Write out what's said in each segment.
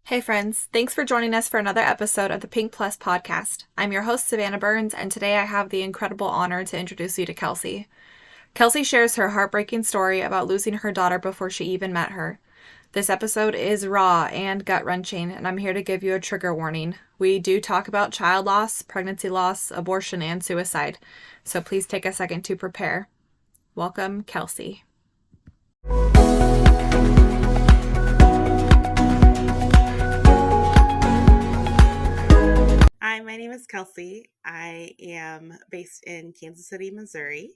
Hey friends, thanks for joining us for another episode of the Pink Plus podcast. I'm your host, Savannah Burns, and today I have the incredible honor to introduce you to Kelsey. Kelsey shares her heartbreaking story about losing her daughter before she even met her. This episode is raw and gut wrenching, and I'm here to give you a trigger warning. We do talk about child loss, pregnancy loss, abortion, and suicide, so please take a second to prepare. Welcome, Kelsey. Hi, my name is Kelsey. I am based in Kansas City, Missouri.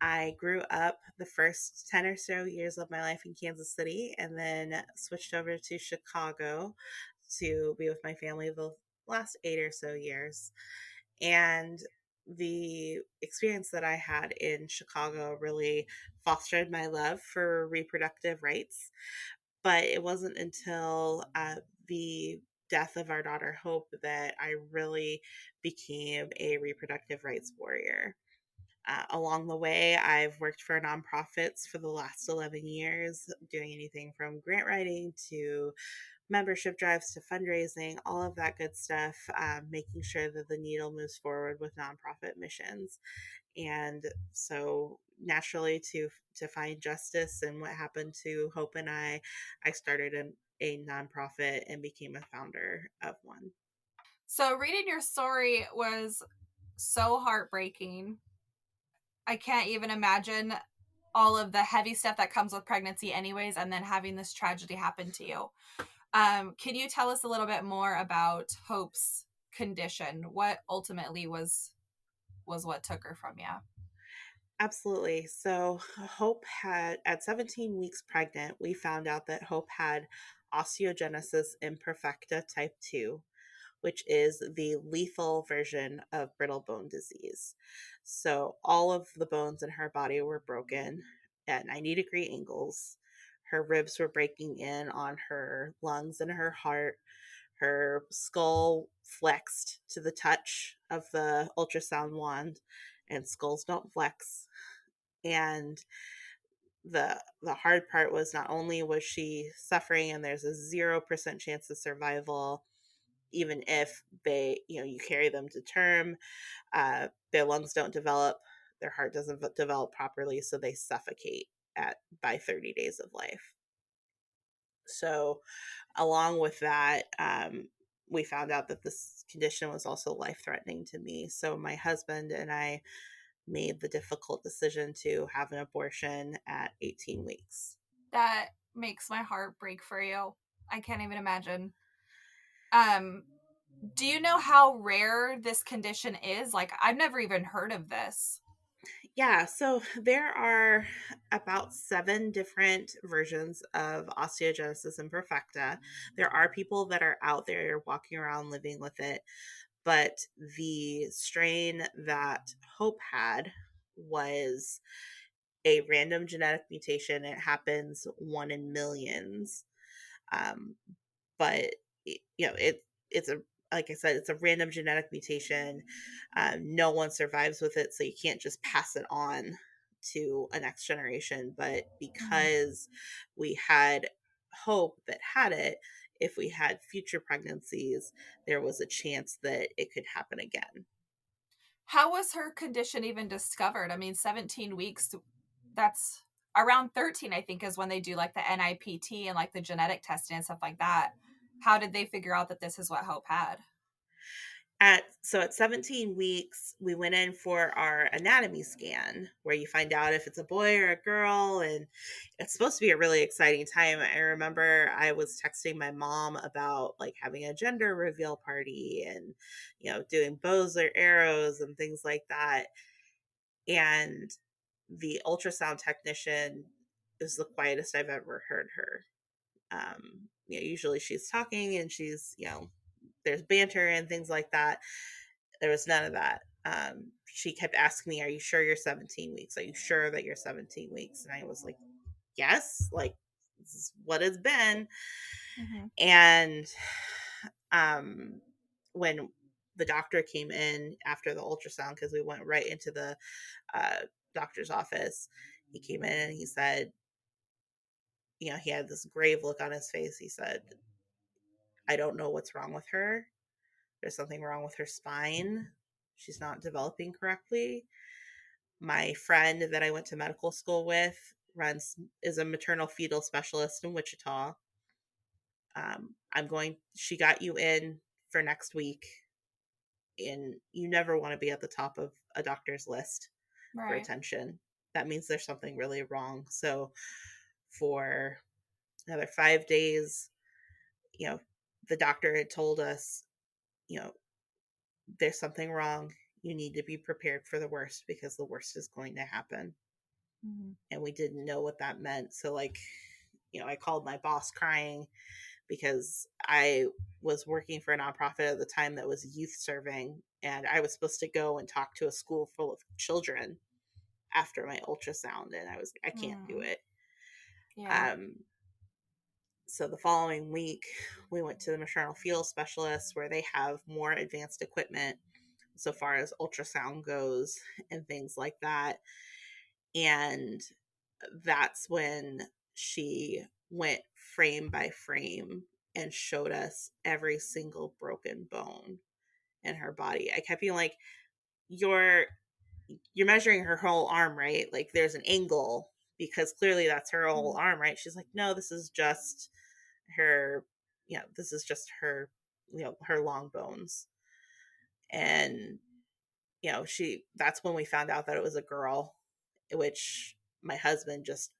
I grew up the first 10 or so years of my life in Kansas City and then switched over to Chicago to be with my family the last 8 or so years. And the experience that I had in Chicago really fostered my love for reproductive rights. But it wasn't until the death of our daughter Hope that I really became a reproductive rights warrior. Along the way, I've worked for nonprofits for the last 11 years, doing anything from grant writing to membership drives to fundraising, all of that good stuff, making sure that the needle moves forward with nonprofit missions. And so naturally to find justice and what happened to Hope and I started a nonprofit and became a founder of one. So, reading your story was so heartbreaking. I can't even imagine all of the heavy stuff that comes with pregnancy anyways, and then having this tragedy happen to you. Can you tell us a little bit more about Hope's condition? What ultimately was what took her from you? Absolutely. So Hope had, at 17 weeks pregnant, we found out that Hope had osteogenesis imperfecta type 2, which is the lethal version of brittle bone disease. So all of the bones in her body were broken at 90-degree angles. Her ribs were breaking in on her lungs and her heart. Her skull flexed to the touch of the ultrasound wand, and skulls don't flex. And the hard part was not only was she suffering and there's a 0% chance of survival even if you carry them to term, their lungs don't develop, their heart doesn't develop properly, so they suffocate at by 30 days of life. So along with that, we found out that this condition was also life threatening to me. So my husband and I made the difficult decision to have an abortion at 18 weeks. That makes my heart break for you. I can't even imagine. Um, do you know how rare this condition is? Like, I've never even heard of this. Yeah, so there are about 7 different versions of osteogenesis imperfecta. There are people that are out there walking around living with it, but the strain that Hope had was a random genetic mutation. It happens one in millions. Um, but it's a, like I said, it's a random genetic mutation. No one survives with it, so you can't just pass it on to a next generation. But because we had Hope that had it, if we had future pregnancies, there was a chance that it could happen again. How was her condition even discovered? I mean, 17 weeks, that's around 13, I think, is when they do like the NIPT and like the genetic testing and stuff like that. How did they figure out that this is what Hope had? At 17 weeks, we went in for our anatomy scan where you find out if it's a boy or a girl, and it's supposed to be a really exciting time. I remember I was texting my mom about like having a gender reveal party and doing bows or arrows and things like that. And the ultrasound technician is the quietest I've ever heard her. Usually she's talking and she's, there's banter and things like that. There was none of that. She kept asking me, "Are you sure you're 17 weeks? Are you sure that you're 17 weeks?" And I was like, "Yes, like this is what it's been." Mm-hmm. And um, when the doctor came in after the ultrasound, because we went right into the uh, doctor's office, he came in and he said, he had this grave look on his face. He said, I don't know what's wrong with her. There's something wrong with her spine. She's not developing correctly. My friend that I went to medical school with is a maternal fetal specialist in Wichita. She got you in for next week, and you never want to be at the top of a doctor's list for Right. attention. That means there's something really wrong. So for another 5 days, you know, the doctor had told us, you know, there's something wrong. You need to be prepared for the worst because the worst is going to happen. Mm-hmm. And we didn't know what that meant. So, like, I called my boss crying because I was working for a nonprofit at the time that was youth serving. And I was supposed to go and talk to a school full of children after my ultrasound. And I was like, I can't do Mm. it. Yeah. Um, so the following week, we went to the maternal fetal specialist where they have more advanced equipment so far as ultrasound goes and things like that. And that's when she went frame by frame and showed us every single broken bone in her body. I kept being like, you're measuring her whole arm, right? Like there's an angle because clearly that's her whole arm, right? She's like, no, this is just her, this is just her, her long bones. And that's when we found out that it was a girl, which my husband just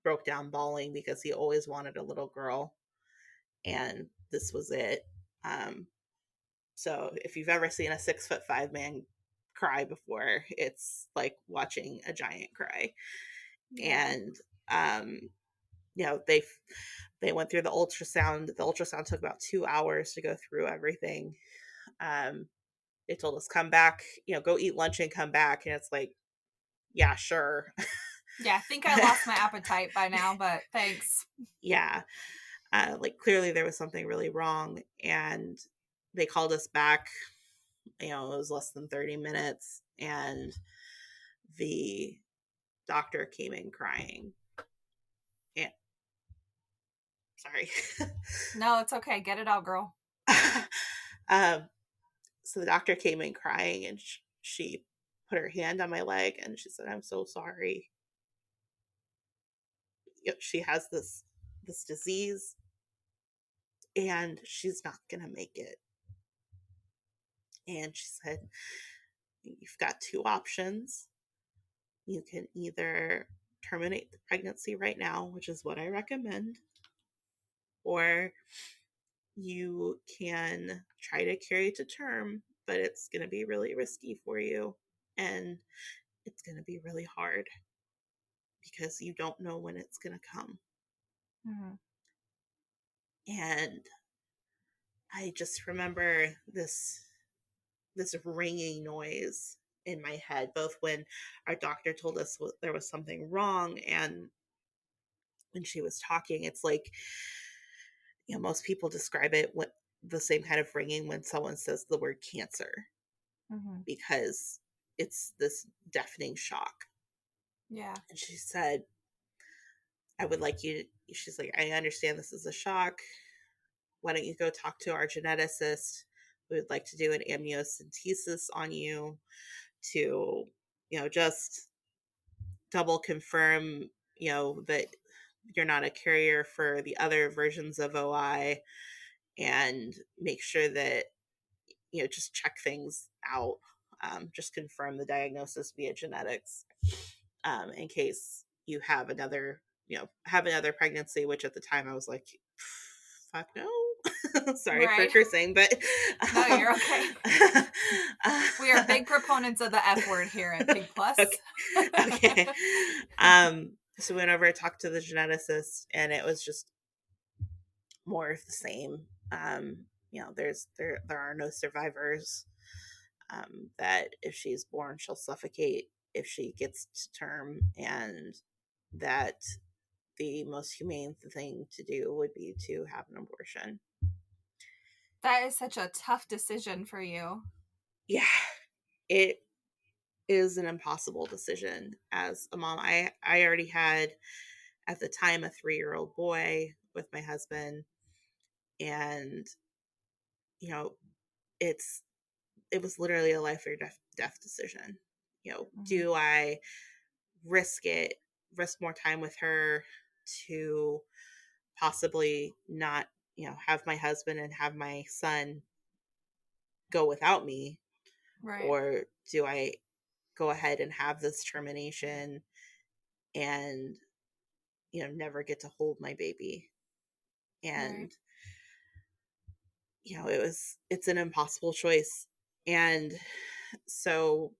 broke down bawling because he always wanted a little girl, and this was it. um so if you've ever seen a 6'5" man cry before, it's like watching a giant cry. Yeah. And um they went through the ultrasound took about 2 hours to go through everything. They told us come back, go eat lunch and come back, and it's like, yeah, sure. Yeah, I think I lost my appetite by now, but thanks. Yeah. Like clearly there was something really wrong, and they called us back. It was less than 30 minutes, and the doctor came in crying. And sorry. No, it's okay. Get it out, girl. um, so the doctor came in crying, and she put her hand on my leg and she said, "I'm so sorry. She has this disease, and she's not gonna make it." And she said, "You've got two options. You can either terminate the pregnancy right now, which is what I recommend, or you can try to carry it to term, but it's going to be really risky for you. And it's going to be really hard because you don't know when it's going to come." Mm-hmm. And I just remember this ringing noise in my head, both when our doctor told us there was something wrong and when she was talking. It's like, most people describe it with the same kind of ringing when someone says the word cancer, Mm-hmm. because it's this deafening shock. Yeah. And she said, "I would like you," she's like, "I understand this is a shock. Why don't you go talk to our geneticist? We would like to do an amniocentesis on you to, just double confirm, that you're not a carrier for the other versions of OI, and make sure that, just check things out. Just confirm the diagnosis via genetics, in case you have another pregnancy," which at the time I was like, fuck no. Sorry for Right. cursing, but No, um, you're okay. We are big proponents of the F word here at Pig Plus. okay. Okay. So we went over and talked to the geneticist, and it was just more of the same. There are no survivors. That if she's born, she'll suffocate if she gets to term, and that the most humane thing to do would be to have an abortion. That is such a tough decision for you. Yeah, it is an impossible decision as a mom. I already had, at the time, a 3-year-old boy with my husband, And, you know, it's it was literally a life or death decision. Mm-hmm. Do I risk it, risk more time with her to possibly not, have my husband and have my son go without me, Right. or do I go ahead and have this termination and, never get to hold my baby? Right. And, it's an impossible choice. And so,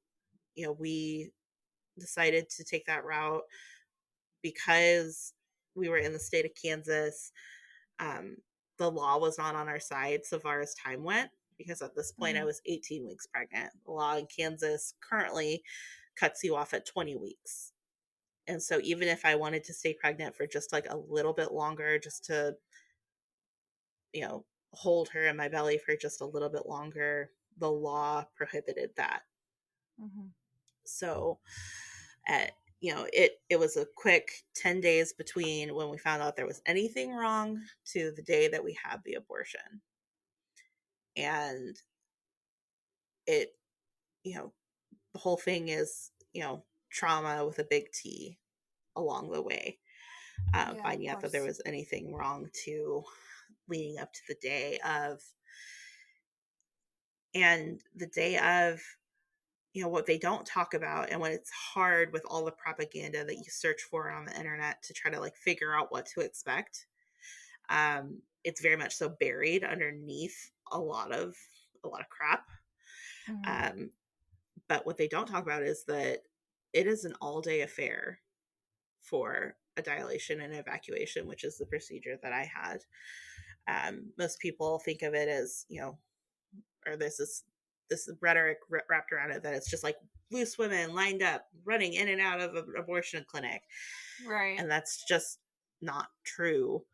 we decided to take that route because we were in the state of Kansas. Um, the law was not on our side so far as time went, because at this point I Mm-hmm. was 18 weeks pregnant. The law in Kansas currently cuts you off at 20 weeks. And so even if I wanted to stay pregnant for just like a little bit longer, just to, you know, hold her in my belly for just a little bit longer, the law prohibited that. Mm-hmm. So at it was a quick 10 days between when we found out there was anything wrong to the day that we had the abortion. And it, the whole thing is, trauma with a big T along the way. Yeah, of Finding out that there course. was anything wrong to leading up to the day of. And the day of, what they don't talk about, and when it's hard with all the propaganda that you search for on the internet to try to like figure out what to expect, it's very much so buried underneath a lot of crap. Mm-hmm. um, but what they don't talk about is that it is an all-day affair for a dilation and evacuation, which is the procedure that I had. Most people think of it as, or this rhetoric wrapped around it, that it's just like loose women lined up running in and out of an abortion clinic, Right. and that's just not true.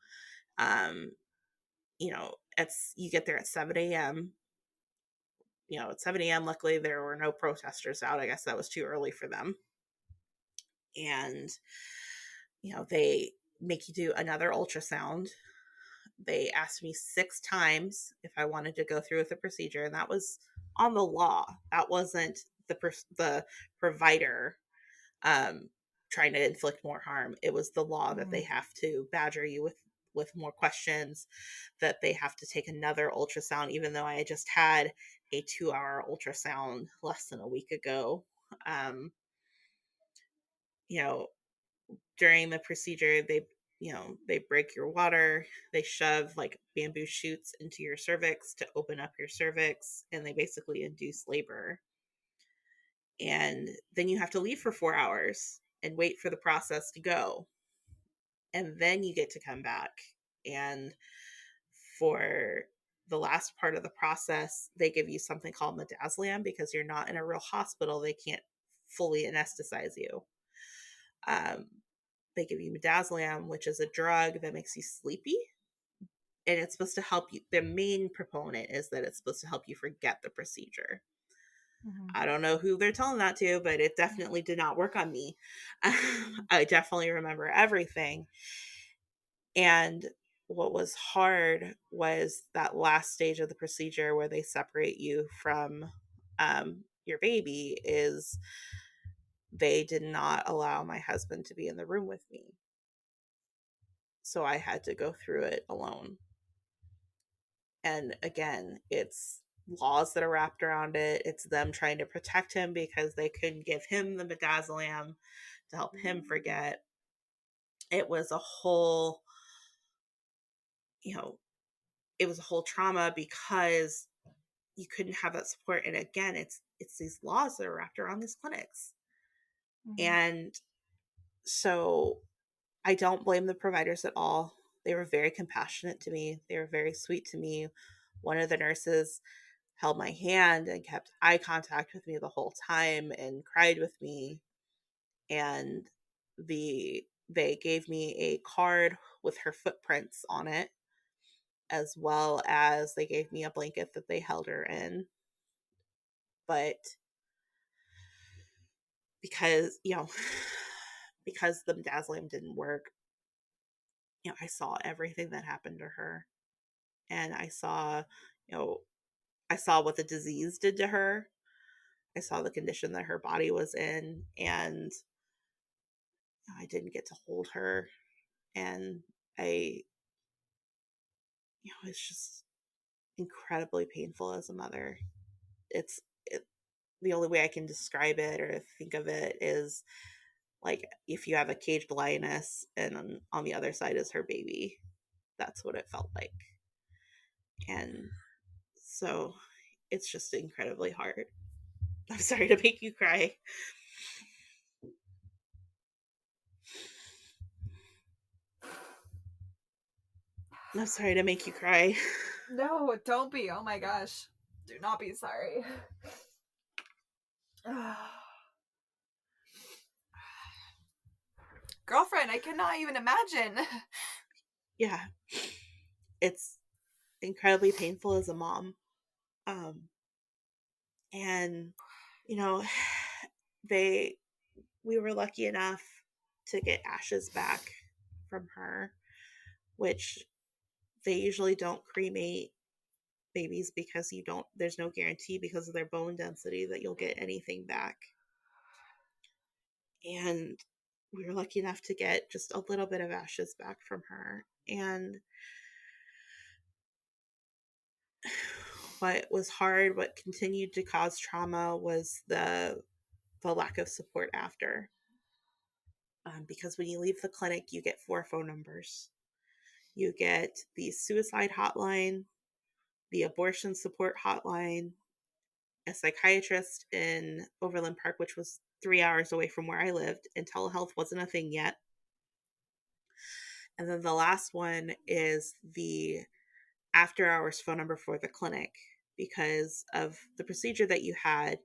um it's you get there at 7 a.m. At 7 a.m. luckily there were no protesters out. I guess that was too early for them. And they make you do another ultrasound. They asked me 6 times if I wanted to go through with the procedure, and that was on the law. That wasn't the provider um, trying to inflict more harm. It was the law that Mm-hmm. they have to badger you with more questions, that they have to take another ultrasound, even though I had just had a 2-hour ultrasound less than a week ago. Um, you know, During the procedure, they break your water, they shove like bamboo shoots into your cervix to open up your cervix, and they basically induce labor. And then you have to leave for 4 hours and wait for the process to go, and then you get to come back. And for the last part of the process, they give you something called midazolam, because you're not in a real hospital. They can't fully anesthetize you. um, they give you midazolam, which is a drug that makes you sleepy, and it's supposed to help you. The main proponent is that it's supposed to help you forget the procedure. Mm-hmm. I don't know who they're telling that to, but it definitely did not work on me. I definitely remember everything. And what was hard was that last stage of the procedure where they separate you from your baby. Is they did not allow my husband to be in the room with me. So I had to go through it alone. And again, it's laws that are wrapped around it. It's them trying to protect him because they couldn't give him the midazolam to help him forget. It was a whole, you know, it was a whole trauma because you couldn't have that support. And again, it's these laws that are wrapped around these clinics. Mm-hmm. And so I don't blame the providers at all. They were very compassionate to me. They were very sweet to me. One of the nurses held my hand and kept eye contact with me the whole time and cried with me. And they gave me a card with her footprints on it, as well as they gave me a blanket that they held her in. But because, because the midazolam didn't work, I saw everything that happened to her. and I saw what the disease did to her. I saw the condition that her body was in, and I didn't get to hold her. And I, it's just incredibly painful as a mother. It, the only way I can describe it or think of it is like if you have a caged lioness and on the other side is her baby. That's what it felt like. And so it's just incredibly hard. I'm sorry to make you cry. I'm sorry to make you cry. No, don't be. Oh my gosh. Do not be sorry. Girlfriend, I cannot even imagine. Yeah. It's incredibly painful as a mom. And you know, they we were lucky enough to get ashes back from her, which they usually don't cremate babies because there's no guarantee because of their bone density that you'll get anything back. And we were lucky enough to get just a little bit of ashes back from her. And what was hard, what continued to cause trauma was the lack of support after. Because when you leave the clinic, you get 4 phone numbers. You get the suicide hotline, the abortion support hotline, a psychiatrist in Overland Park, which was 3 hours away from where I lived, and telehealth wasn't a thing yet. And then the last one is the after hours phone number for the clinic because of the procedure that you had.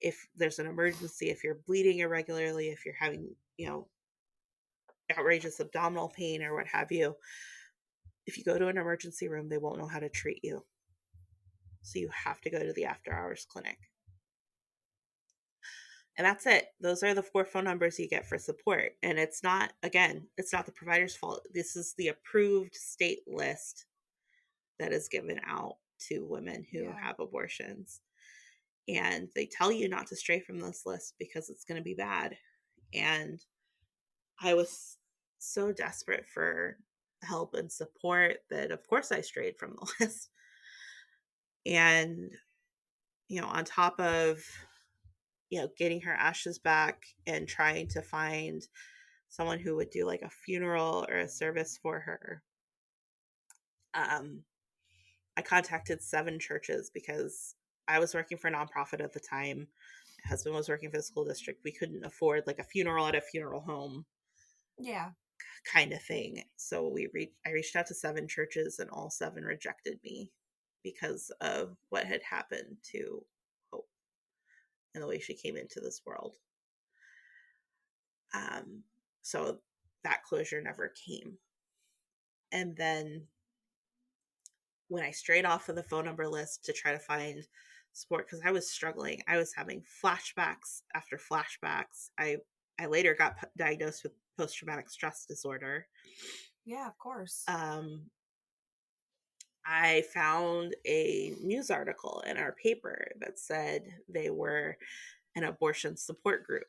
If there's an emergency, if you're bleeding irregularly, if you're having, outrageous abdominal pain or what have you, if you go to an emergency room, they won't know how to treat you. So you have to go to the after hours clinic. And that's it. Those are the 4 phone numbers you get for support. And it's not the provider's fault. This is the approved state list that is given out to women who have abortions. And they tell you not to stray from this list because it's going to be bad. And I was so desperate for help and support that, of course, I strayed from the list. And, on top of, getting her ashes back and trying to find someone who would do like a funeral or a service for her, I contacted 7 churches because I was working for a nonprofit at the time. My husband was working for the school district. We couldn't afford like a funeral at a funeral home. Yeah. Kind of thing. So I reached out to 7 churches and all 7 rejected me because of what had happened to Hope and the way she came into this world. So that closure never came. And then when I strayed off of the phone number list to try to find support, because I was struggling, I was having flashbacks after flashbacks. I later got diagnosed with post-traumatic stress disorder. Yeah, of course. I found a news article in our paper that said they were an abortion support group.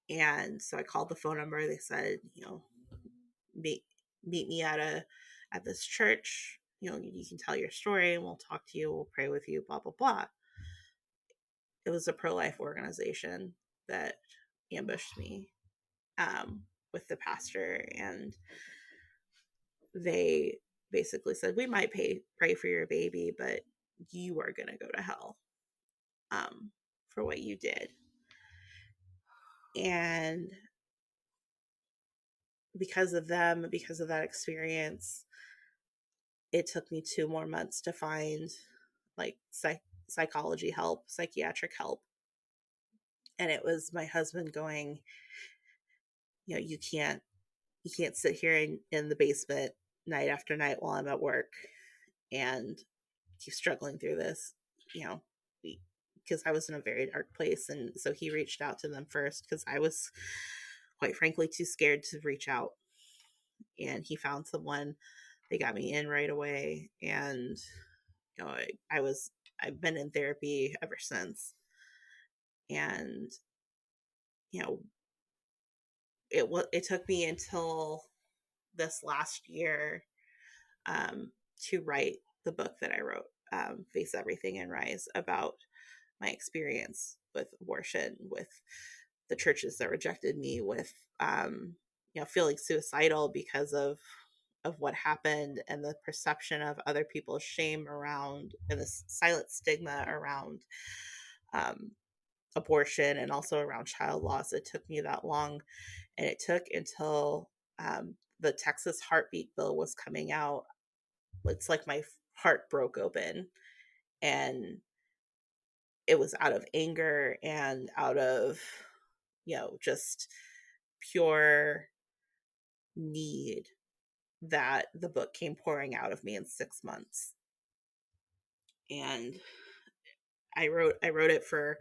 And so I called the phone number. They said, meet me at this church. You can tell your story and we'll talk to you. We'll pray with you, blah, blah, blah. It was a pro-life organization that ambushed me with the pastor. And they basically said, we might pray for your baby, but you are going to go to hell for what you did. And because of them, because of that experience, it took me 2 more months to find like psychology help, psychiatric help. And it was my husband going, you can't sit here in the basement night after night while I'm at work and keep struggling through this, because I was in a very dark place. And so he reached out to them first because I was quite frankly too scared to reach out. And he found someone they got me in right away. And, I've been in therapy ever since. And, you know, it took me until this last year to write the book that I wrote, Face Everything and Rise, about my experience with abortion, with the churches that rejected me, with feeling suicidal because of what happened, and the perception of other people's shame around, and the silent stigma around abortion, and also around child loss. It took me that long, and it took until the Texas heartbeat bill was coming out. It's like my heart broke open, and it was out of anger and out of just pure need that the book came pouring out of me in 6 months. And I wrote it for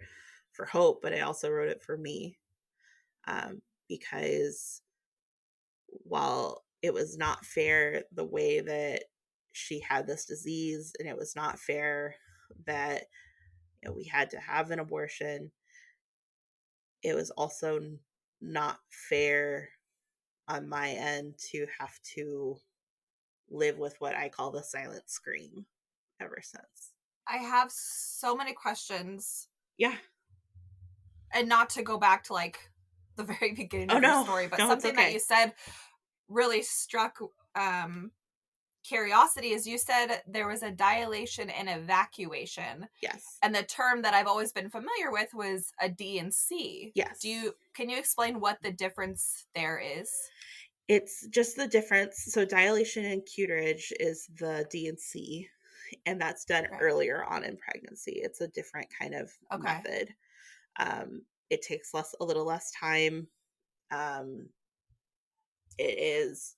Hope, but I also wrote it for me, because while it was not fair the way that she had this disease, and it was not fair that we had to have an abortion, it was also not fair on my end to have to live with what I call the silent scream ever since. I have so many questions. Yeah. And not to go back to like the very beginning of your story, but No, it's something that okay. you said really struck curiosity is you said there was a dilation and evacuation. Yes. And the term that I've always been familiar with was a D and C. Yes. Can you explain what the difference there is? It's just the difference. So dilation and curettage is the D and C, and that's done earlier on in pregnancy. It's a different kind of method. It takes a little less time. It's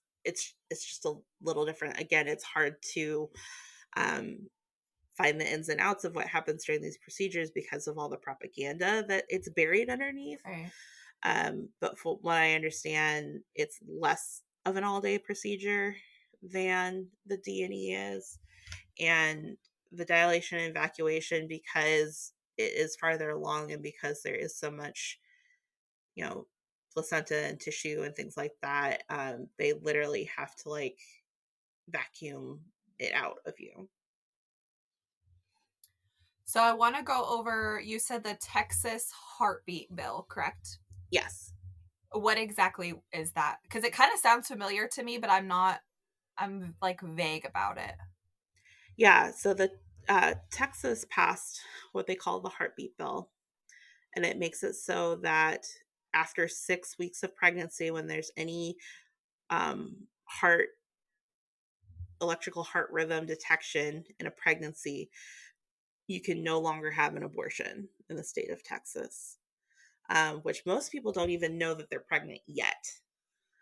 just a little different. Again, it's hard to find the ins and outs of what happens during these procedures because of all the propaganda that it's buried underneath. Right. But from what I understand, it's less of an all-day procedure than the D&E is. And the dilation and evacuation, because it is farther along and because there is so much, placenta and tissue and things like that, they literally have to like vacuum it out of you. So I want to go over, you said the Texas heartbeat bill, correct? Yes. What exactly is that? Because it kind of sounds familiar to me, but I'm like vague about it. Yeah. So the Texas passed what they call the heartbeat bill, and it makes it so that after 6 weeks of pregnancy, when there's any electrical heart rhythm detection in a pregnancy, you can no longer have an abortion in the state of Texas, which most people don't even know that they're pregnant yet.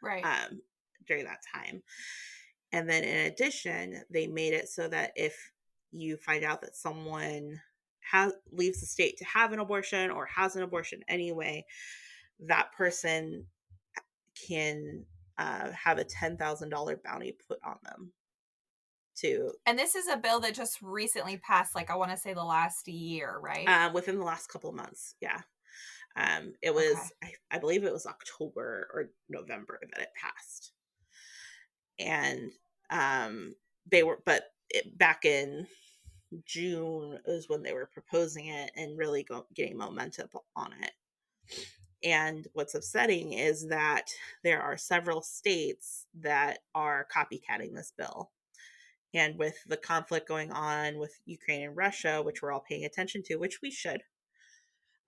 Right. During that time. And then in addition, they made it so that if you find out that someone leaves the state to have an abortion or has an abortion anyway, that person can have a $10,000 bounty put on them. And this is a bill that just recently passed, like I want to say the last year, right? Within the last couple months, yeah. It was, I believe it was October or November that it passed. And back in June is when they were proposing it and really getting momentum on it. And what's upsetting is that there are several states that are copycatting this bill. And with the conflict going on with Ukraine and Russia, which we're all paying attention to, which we should,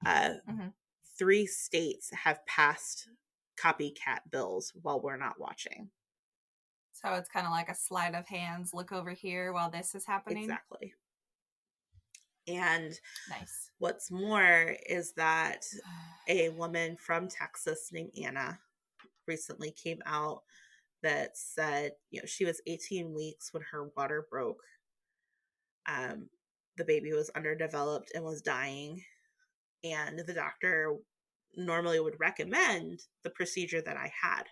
3 states have passed copycat bills while we're not watching. So it's kind of like a sleight of hands. Look over here while this is happening. Exactly. And nice. What's more is that a woman from Texas named Anna recently came out that said, she was 18 weeks when her water broke. The baby was underdeveloped and was dying. And the doctor normally would recommend the procedure that I had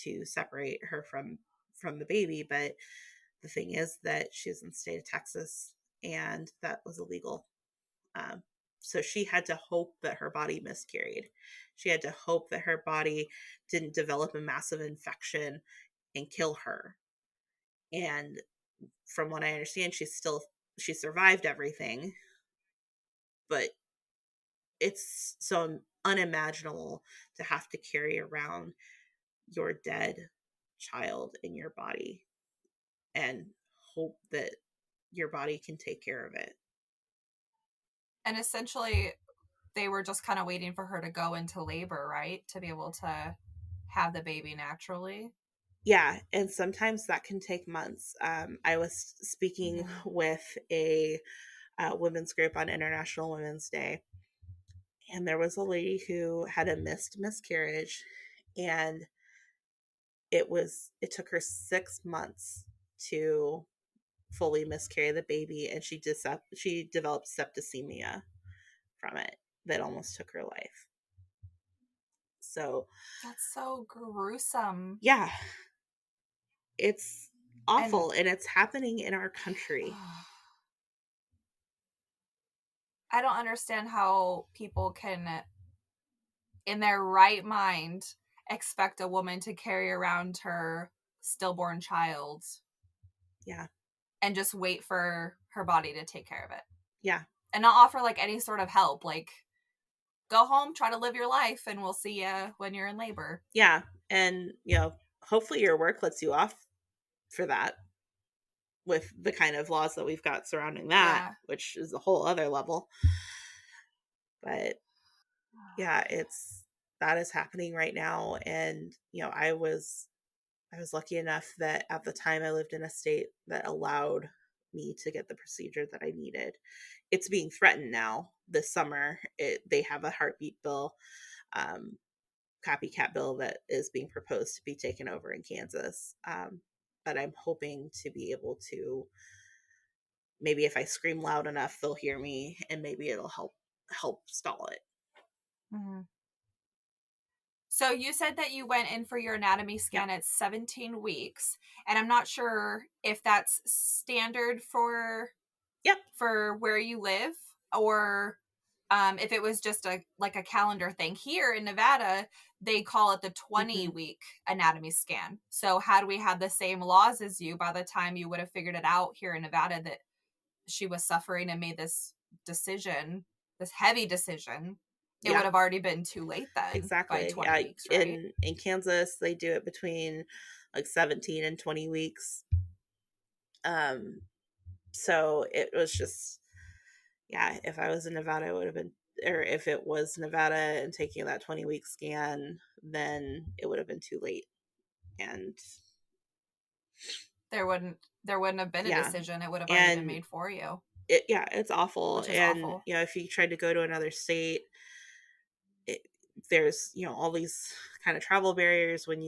to separate her from from the baby. But the thing is that she's in the state of Texas, and that was illegal. Um, so she had to hope that her body miscarried. She had to hope that her body didn't develop a massive infection and kill her. And from what I understand, she survived everything, but it's so unimaginable to have to carry around your dead child in your body and hope that your body can take care of it. And essentially, they were just kind of waiting for her to go into labor, right? To be able to have the baby naturally. Yeah, and sometimes that can take months. I was speaking with a women's group on International Women's Day, and there was a lady who had a missed miscarriage, and it took her 6 months to fully miscarry the baby, and she developed septicemia from it that almost took her life. So that's so gruesome. yeah, it's awful, And and it's happening in our country. I don't understand how people can, in their right mind, expect a woman to carry around her stillborn child Yeah, and just wait for her body to take care of it yeah, and not offer like any sort of help. Like, go home, try to live your life, and we'll see you when you're in labor. yeah. And hopefully your work lets you off for that, with the kind of laws that we've got surrounding that, Yeah. which is a whole other level. But yeah, that is happening right now. And I was lucky enough that at the time I lived in a state that allowed me to get the procedure that I needed. It's being threatened now this summer. They have a heartbeat bill, um, copycat bill that is being proposed to be taken over in Kansas. But I'm hoping to be able to, maybe if I scream loud enough, they'll hear me, and maybe it'll help stall it. Mm-hmm. So you said that you went in for your anatomy Yep. scan at 17 weeks, and I'm not sure if that's standard Yep. for where you live, or if it was just a calendar thing. Here in Nevada, they call it the 20 Hmm. week anatomy scan. So had we had the same laws as you, by the time you would have figured it out here in Nevada that she was suffering and made this decision, this heavy decision, it would Yeah. have already been too late then by Exactly. 20 Yeah. weeks, right? In Kansas, they do it between like 17 and 20 weeks. Um, so it was just, yeah, if I was in Nevada, it would have been, or if it was Nevada and taking that 20-week scan, then it would have been too late. And There wouldn't have been a yeah, decision. It would have already been and made for you, it's awful. which is And, awful. if you tried to go to another state, it, there's, all these kind of travel barriers when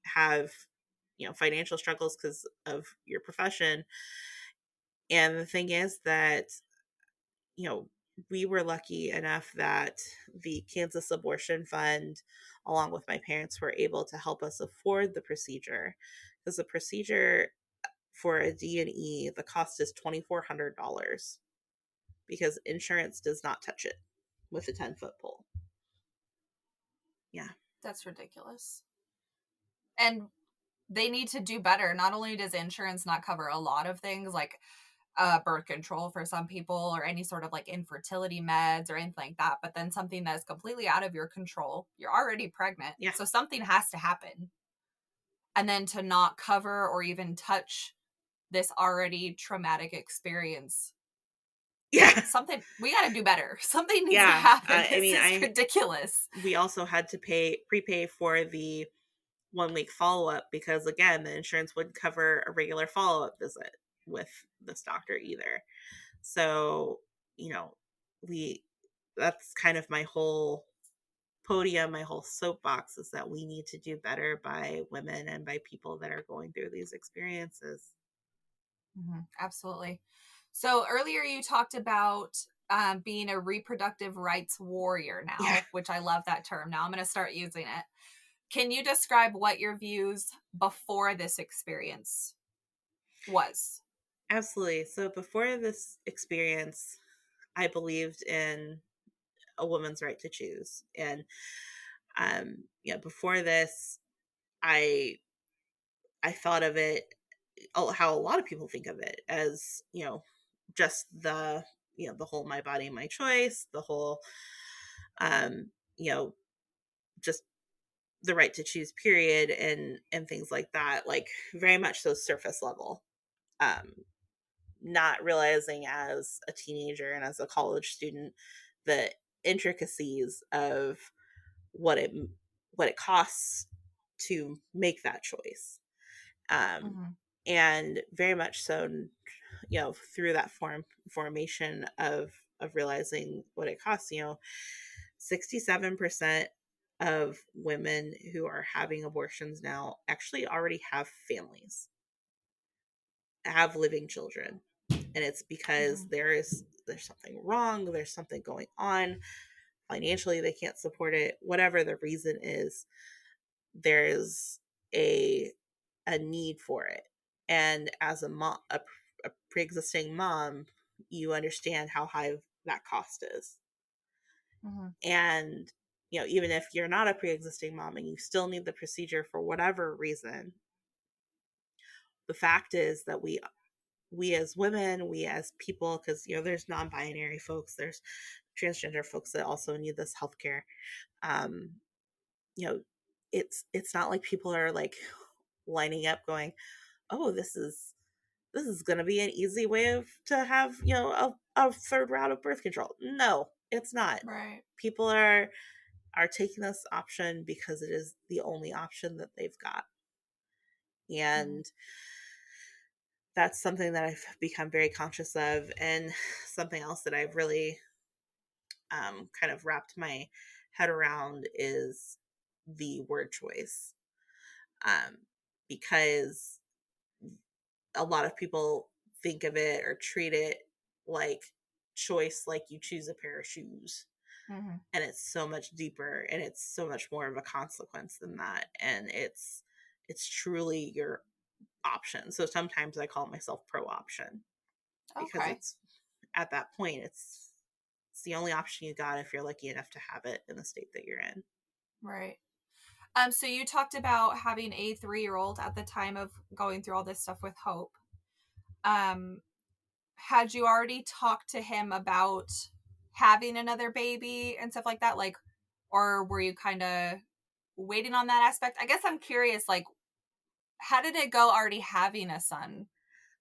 have, financial struggles because of your profession. And the thing is that, you know, we were lucky enough that the Kansas Abortion Fund, along with my parents, were able to help us afford the procedure. Because the procedure for a D&E, the cost is $2,400 because insurance does not touch it with a 10-foot pole. Yeah. That's ridiculous. And they need to do better. Not only does insurance not cover a lot of things like birth control for some people or any sort of like infertility meds or anything like that, but then something that's completely out of your control. You're already pregnant, Yeah. so something has to happen. And then to not cover or even touch this already traumatic experience. Yeah. Something, we got to do better. Something needs to Yeah. happen. I This mean, is ridiculous. we also had to prepay for the 1 week follow up because, again, the insurance wouldn't cover a regular follow up visit with this doctor either. So, you know, we that's kind of my whole podium, my whole soapbox, is that we need to do better by women and by people that are going through these experiences. Mm-hmm. Absolutely. So earlier you talked about being a reproductive rights warrior Yeah. now, which I love that term. Now I'm going to start using it. Can you describe what your views before this experience was? Absolutely. So before this experience, I believed in a woman's right to choose. And before this, I I thought of it how a lot of people think of it as, just the whole my body, my choice, the whole um, you know, just the right to choose period and things like that, like very much so surface level. Um Not realizing as a teenager and as a college student the intricacies of what it what it costs to make that choice. um Mm-hmm. and very much so, through that formation of realizing what it costs, 67% of women who are having abortions now actually already have families, have living children, and it's because Mm-hmm. there's something wrong, there's something going on financially, they can't support it, whatever the reason is, there's a a need for it. And as a mom, a pre-existing mom, you understand how high that cost is. Mm-hmm. And even if you're not a pre-existing mom and you still need the procedure for whatever reason, the fact is that we as women, we as people, because there's non-binary folks, there's transgender folks that also need this healthcare. Um, you know, it's not like people are like lining up going, "Oh, this is going to be an easy way of to have a third round of birth control." No, it's not. Right. People are taking this option because it is the only option that they've got, Mm-hmm. and that's something that I've become very conscious of, and something else that I've really kind of wrapped my head around is the word choice, um, because a lot of people think of it or treat it like choice, like you choose a pair of shoes. Mm-hmm. And it's so much deeper and it's so much more of a consequence than that. And it's truly your option. So sometimes I call myself pro option because Okay. it's at that point it's the only option you got if you're lucky enough to have it in the state that you're in. Right. So you talked about having a 3-year-old at the time of going through all this stuff with Hope. Um, had you already talked to him about having another baby and stuff like that? Like, or were you kind of waiting on that aspect? I guess I'm curious, like, how did it go already having a son?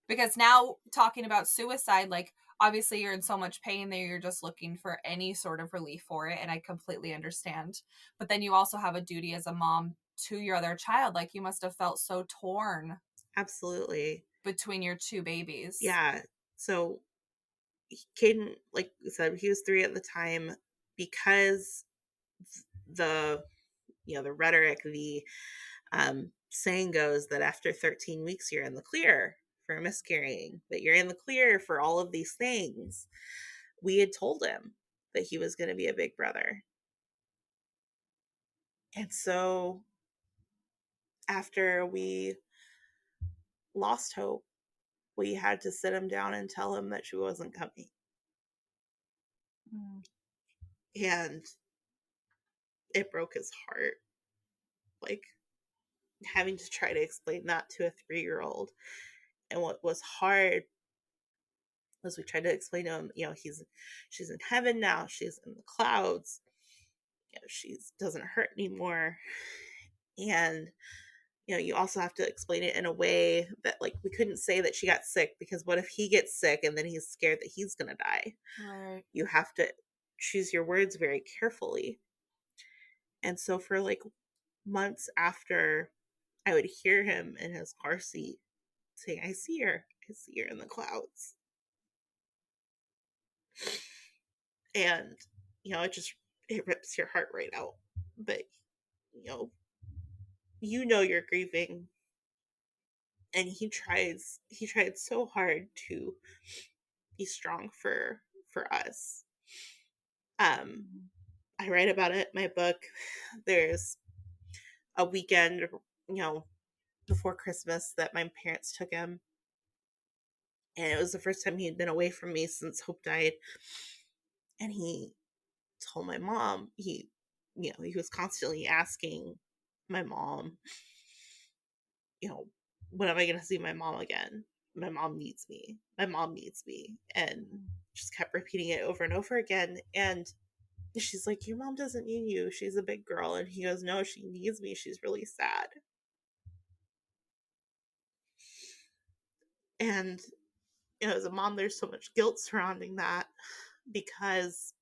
Because now talking about suicide, like, obviously you're in so much pain that you're just looking for any sort of relief for it. And I completely understand. But then you also have a duty as a mom to your other child. Like, you must have felt so torn Absolutely. between your two babies. Yeah. So Caden, like I said, he was 3 at the time, because the the rhetoric, the saying goes that after 13 weeks you're in the clear for miscarrying, that you're in the clear for all of these things. We had told him that he was going to be a big brother. And so after we lost hope, we had to sit him down and tell him that she wasn't coming. Mm. And it broke his heart. Like, having to try to explain that to a 3-year-old. And what was hard was we tried to explain to him, she's in heaven now, she's in the clouds, she doesn't hurt anymore. And you also have to explain it in a way that, like, we couldn't say that she got sick, because what if he gets sick and then he's scared that he's gonna die? Right. You have to choose your words very carefully. And so for like months after, I would hear him in his car seat saying, I see her in the clouds. And it rips your heart right out. But you know you're grieving, and he tried so hard to be strong for us. um Mm-hmm. I write about it in my book. There's a weekend, before Christmas that my parents took him. And it was the first time he had been away from me since Hope died. And he told my mom, he was constantly asking my mom, when am I going to see my mom again? My mom needs me. My mom needs me. And just kept repeating it over and over again. And she's like, your mom doesn't need you. She's a big girl. And he goes, no, she needs me. She's really sad. And, as a mom, there's so much guilt surrounding that because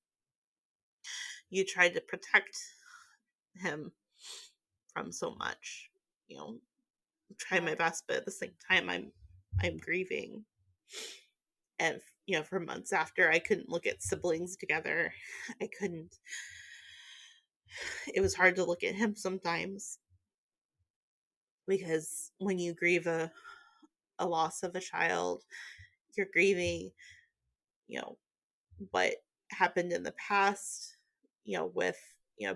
you tried to protect him from so much. Trying my best, but at the same time, I'm grieving. And for months after, I couldn't look at siblings together. I couldn't. It was hard to look at him sometimes because when you grieve a loss of a child, you're grieving, what happened in the past, with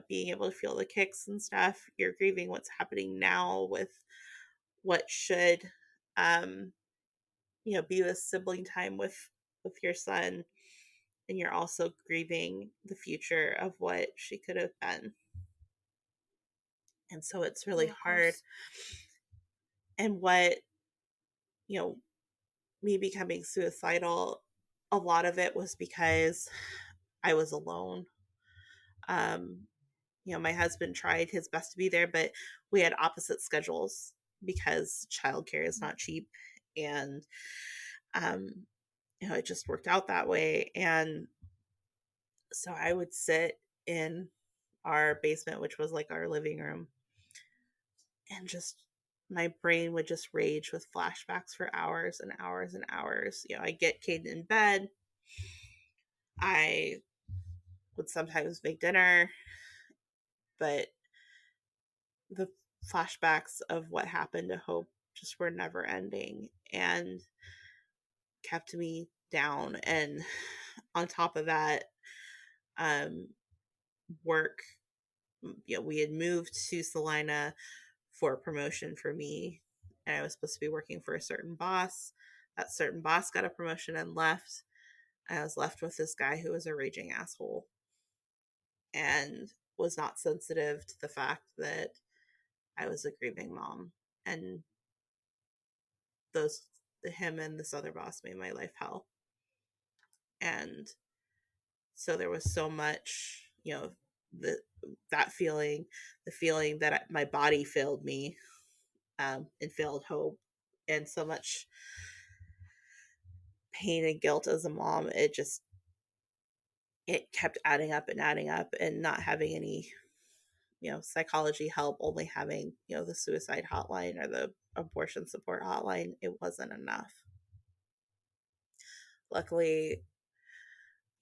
being able to feel the kicks and stuff. You're grieving what's happening now with what should be the sibling time with your son, and you're also grieving the future of what she could have been. And so it's really hard. And what me becoming suicidal, a lot of it was because I was alone. My husband tried his best to be there, but we had opposite schedules because childcare is not cheap. And it just worked out that way. And so I would sit in our basement, which was like our living room, and just my brain would just rage with flashbacks for hours and hours and hours. I get Caden in bed. I would sometimes make dinner, but the flashbacks of what happened to Hope just were never ending and kept me down. And on top of that, work, we had moved to Salina for a promotion for me, and I was supposed to be working for a certain boss. That certain boss got a promotion and left. I was left with this guy who was a raging asshole and was not sensitive to the fact that I was a grieving mom. And him and this other boss made my life hell. And so there was so much, that feeling, the feeling that my body failed me, and failed Hope, and so much pain and guilt as a mom. It kept adding up and not having any, psychology help, only having, the suicide hotline or the abortion support hotline. It wasn't enough. Luckily,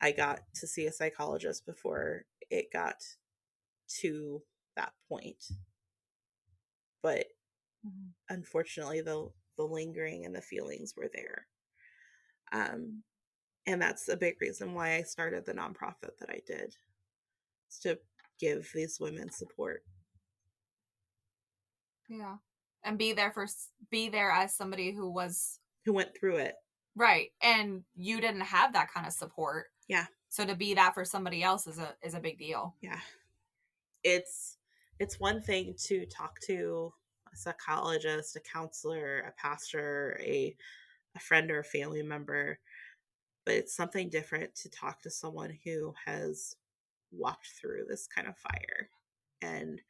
I got to see a psychologist before it got to that point. But unfortunately, the lingering and the feelings were there. And that's a big reason why I started the nonprofit that I did, to give these women support. Yeah. And be there as somebody who went through it. Right. And you didn't have that kind of support. Yeah. So to be that for somebody else is a big deal. Yeah. It's one thing to talk to a psychologist, a counselor, a pastor, a friend or a family member, but it's something different to talk to someone who has walked through this kind of fire. And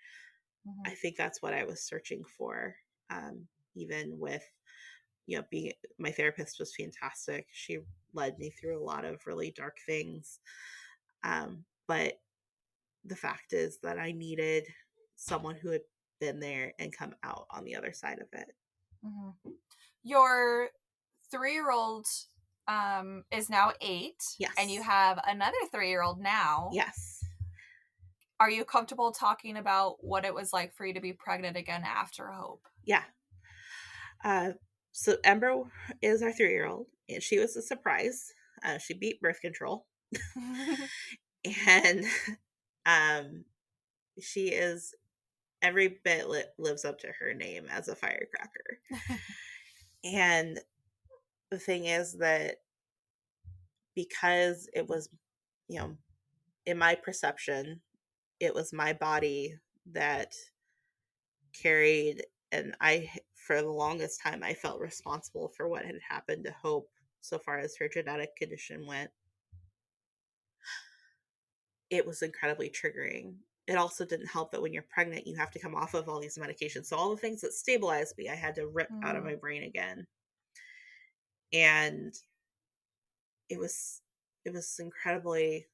I think that's what I was searching for. Even with, being, my therapist was fantastic. She led me through a lot of really dark things. But the fact is that I needed someone who had been there and come out on the other side of it. Your 3-year-old is now 8. Yes. And you have another 3-year-old now. Yes. Are you comfortable talking about what it was like for you to be pregnant again after Hope? Yeah. So Ember is our 3-year-old, and she was a surprise. She beat birth control. And she is every bit lives up to her name as a firecracker. And the thing is that because it was, you know, in my perception, it was my body that carried, and for the longest time, I felt responsible for what had happened to Hope so far as her genetic condition went. It was incredibly triggering. It also didn't help that when you're pregnant, you have to come off of all these medications. So all the things that stabilized me, I had to rip out of Mm. my brain again. And it was incredibly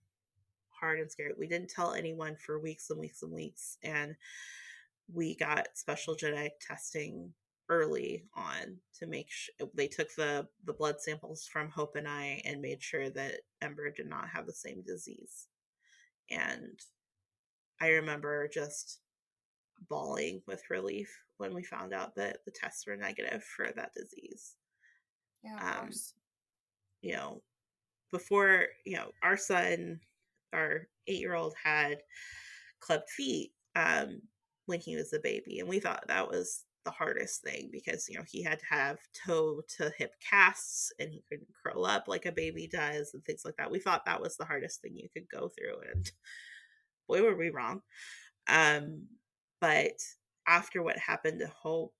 hard and scary. We didn't tell anyone for weeks and weeks and weeks, and we got special genetic testing early on to make sure they took the blood samples from Hope and I and made sure that Ember did not have the same disease. And I remember just bawling with relief when we found out that the tests were negative for that disease. Yeah, of Um, course. you know, before, our son, our 8-year-old, had clubbed feet when he was a baby. And we thought that was the hardest thing because, he had to have toe to hip casts and he couldn't curl up like a baby does and things like that. We thought that was the hardest thing you could go through. And boy, were we wrong. Um, but after what happened to Hope,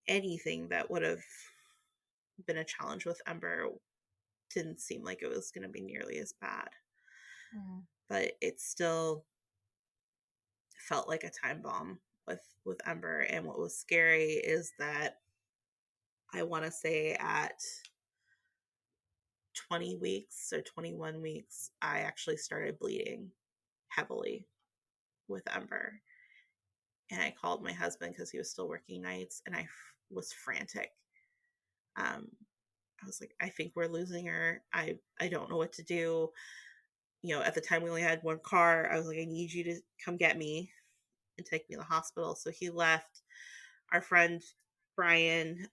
anything that would have been a challenge with Ember didn't seem like it was going to be nearly as bad. Mm. But it still felt like a time bomb with Ember. And what was scary is that I want to say at 20 weeks or 21 weeks, I actually started bleeding heavily with Ember. And I called my husband because he was still working nights, and I was frantic. I was like, I think we're losing her. I don't know what to do. At the time we only had one car. I was like, I need you to come get me and take me to the hospital. So he left. Our friend Brian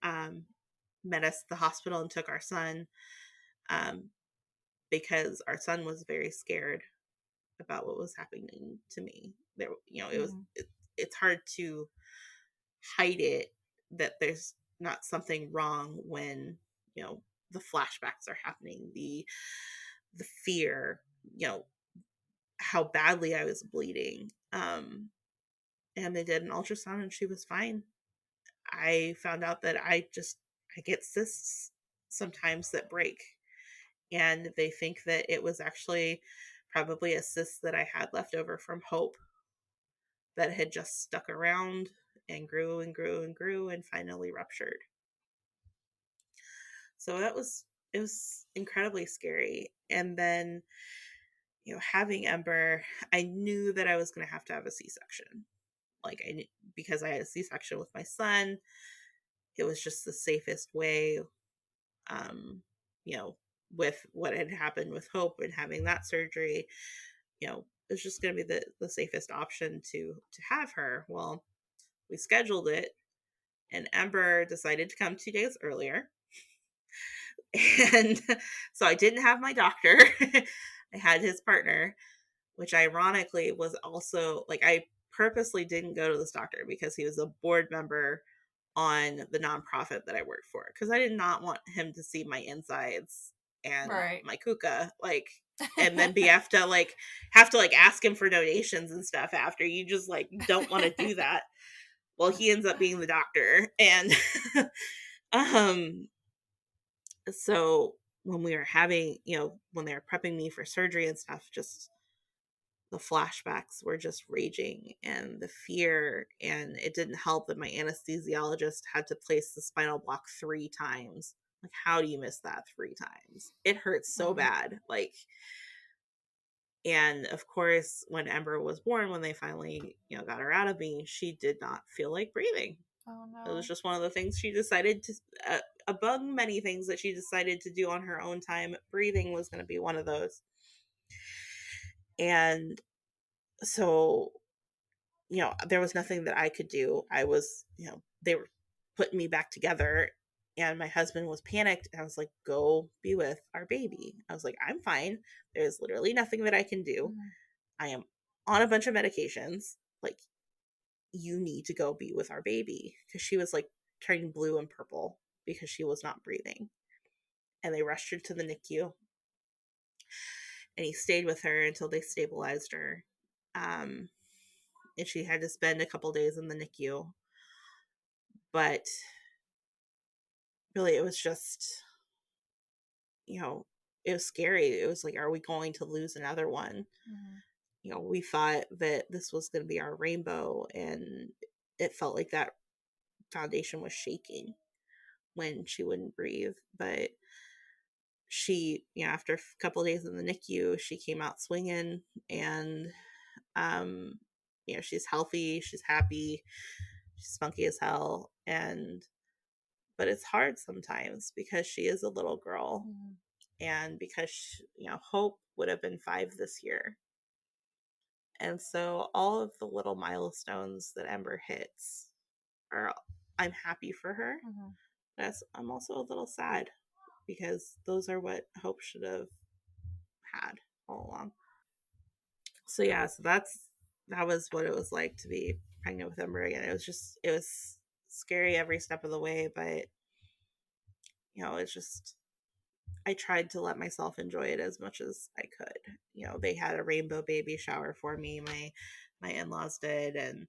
met us at the hospital and took our son um, because our son was very scared about what was happening to me. There, Mm. it's hard to hide it that there's not something wrong when the flashbacks are happening, the fear, how badly I was bleeding. And they did an ultrasound and she was fine. I found out that I get cysts sometimes that break, and they think that it was actually probably a cyst that I had left over from Hope that had just stuck around and grew and grew and grew and finally ruptured. So it was incredibly scary. And then, having Ember, I knew that I was going to have a C-section. Like because I had a C-section with my son, it was just the safest way. Um, you know, with what had happened with Hope and having that surgery, it was just going to be the safest option to have her. Well, we scheduled it, and Ember decided to come 2 days earlier. And so I didn't have my doctor. I had his partner, which ironically was also like I purposely didn't go to this doctor because he was a board member on the nonprofit that I worked for, because I did not want him to see my insides and Right. my kuka, like, and then have to ask him for donations and stuff after. You just don't want to do that. Well, he ends up being the doctor, and um so when we were having, when they were prepping me for surgery and stuff, just the flashbacks were just raging and the fear. And it didn't help that my anesthesiologist had to place the spinal block 3 times. Like, how do you miss that 3 times? It hurts so Mm. bad. And of course, when Ember was born, when they finally, got her out of me, she did not feel like breathing. Oh It was no. just one of the things she decided to, among many things that she decided to do on her own time, breathing was going to be one of those. And so, there was nothing that I could do. I was, they were putting me back together, and my husband was panicked. And I was like, go be with our baby. I was like, I'm fine. There's literally nothing that I can do. Mm. I am on a bunch of medications. Like, you need to go be with our baby, because she was like turning blue and purple because she was not breathing. And they rushed her to the NICU, and he stayed with her until they stabilized her. Um, and she had to spend a couple days in the NICU. But really, it was just, it was scary. It was like, are we going to lose another one? Mm-hmm. We thought that this was going to be our rainbow, and it felt like that foundation was shaking when she wouldn't breathe. But she, after a couple of days in the NICU, she came out swinging, and um, she's healthy, she's happy, she's spunky as hell, and but it's hard sometimes because she is a little girl, Mm-hmm. and because Hope would have been 5 this year. And so all of the little milestones that Ember hits are, I'm happy for her. Mm-hmm. But I'm also a little sad because those are what Hope should have had all along. So yeah, that was what it was like to be pregnant with Ember again. It was scary every step of the way, but it's just, I tried to let myself enjoy it as much as I could. They had a rainbow baby shower for me. My in-laws did, and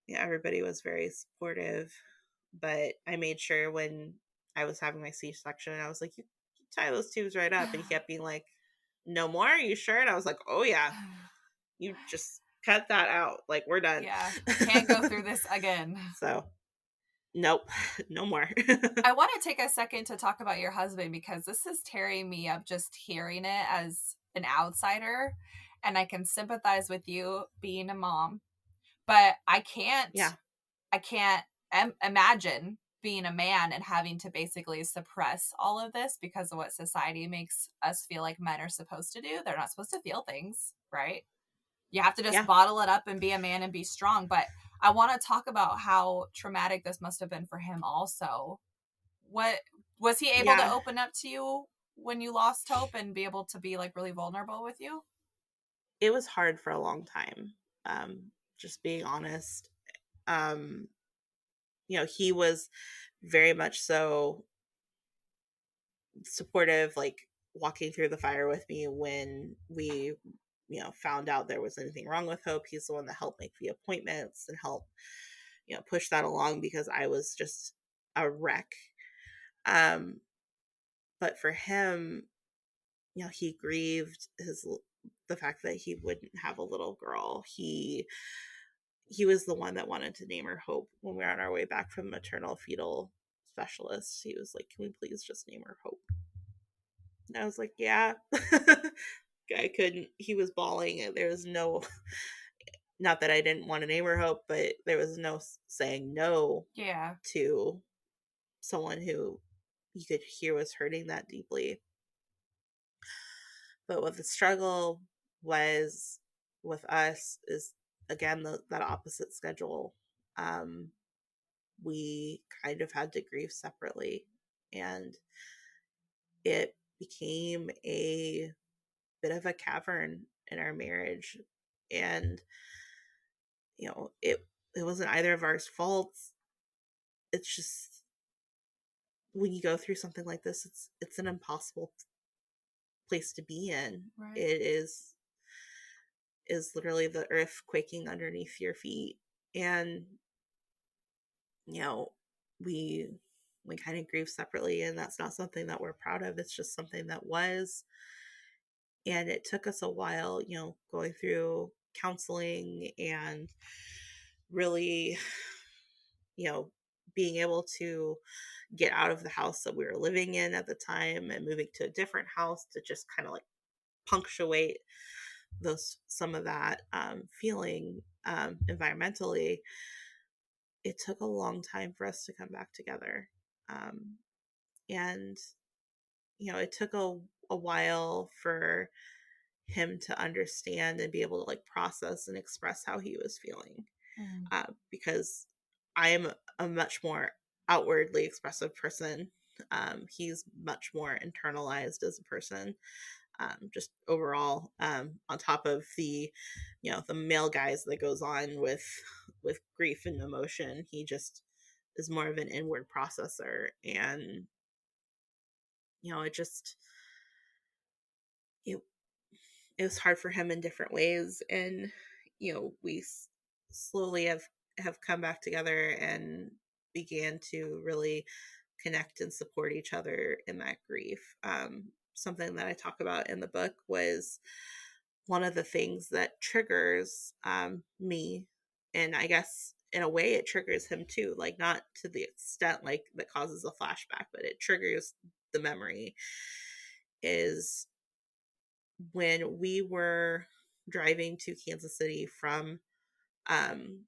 everybody was very supportive. But I made sure when I was having my C-section, I was like, you tie those tubes right up. And he kept being like, no more? Are you sure? And I was like, oh yeah, you just cut that out. Like, we're done. Yeah, can't go through this again. So, nope, no more. I want to take a second to talk about your husband, because this is tearing me up just hearing it as an outsider. And I can sympathize with you being a mom, but I can't Yeah. imagine being a man and having to basically suppress all of this because of what society makes us feel like men are supposed to do. They're not supposed to feel things, right? You have to just Yeah. bottle it up and be a man and be strong. But I want to talk about how traumatic this must have been for him also. What was he able to Yeah. open up to you when you lost hope and be able to be like really vulnerable with you? It was hard for a long time. Just being honest. He was very much so supportive, like walking through the fire with me when we, found out there was anything wrong with Hope. He's the one that helped make the appointments and help, push that along because I was just a wreck. But for him, he grieved the fact that he wouldn't have a little girl. He was the one that wanted to name her Hope when we were on our way back from maternal fetal specialist. He was like, can we please just name her Hope? And I was like, yeah. I couldn't. He was bawling. There was no, not that I didn't want to name her Hope, but there was no saying no to someone who you could hear was hurting that deeply. But what the struggle was with us is, again, that opposite schedule. We kind of had to grieve separately, and it became a bit of a cavern in our marriage. And it wasn't either of our faults. It's just, when you go through something like this, it's an impossible place to be in. Right. It is literally the earth quaking underneath your feet. And we kind of grieve separately, and that's not something that we're proud of. It's just something that was. And it took us a while, going through counseling and really, being able to get out of the house that we were living in at the time and moving to a different house to just kind of like punctuate some of that feeling environmentally. It took a long time for us to come back together. And it took a while for him to understand and be able to like process and express how he was feeling. Because I am a much more outwardly expressive person. He's much more internalized as a person. just overall, on top of the, the male guys that goes on with grief and emotion. He just is more of an inward processor, and it just it, it was hard for him in different ways, and we slowly have come back together and began to really connect and support each other in that grief. Something that I talk about in the book was one of the things that triggers me, and I guess in a way it triggers him too, like not to the extent like that causes a flashback, but it triggers the memory, is when we were driving to Kansas City from um,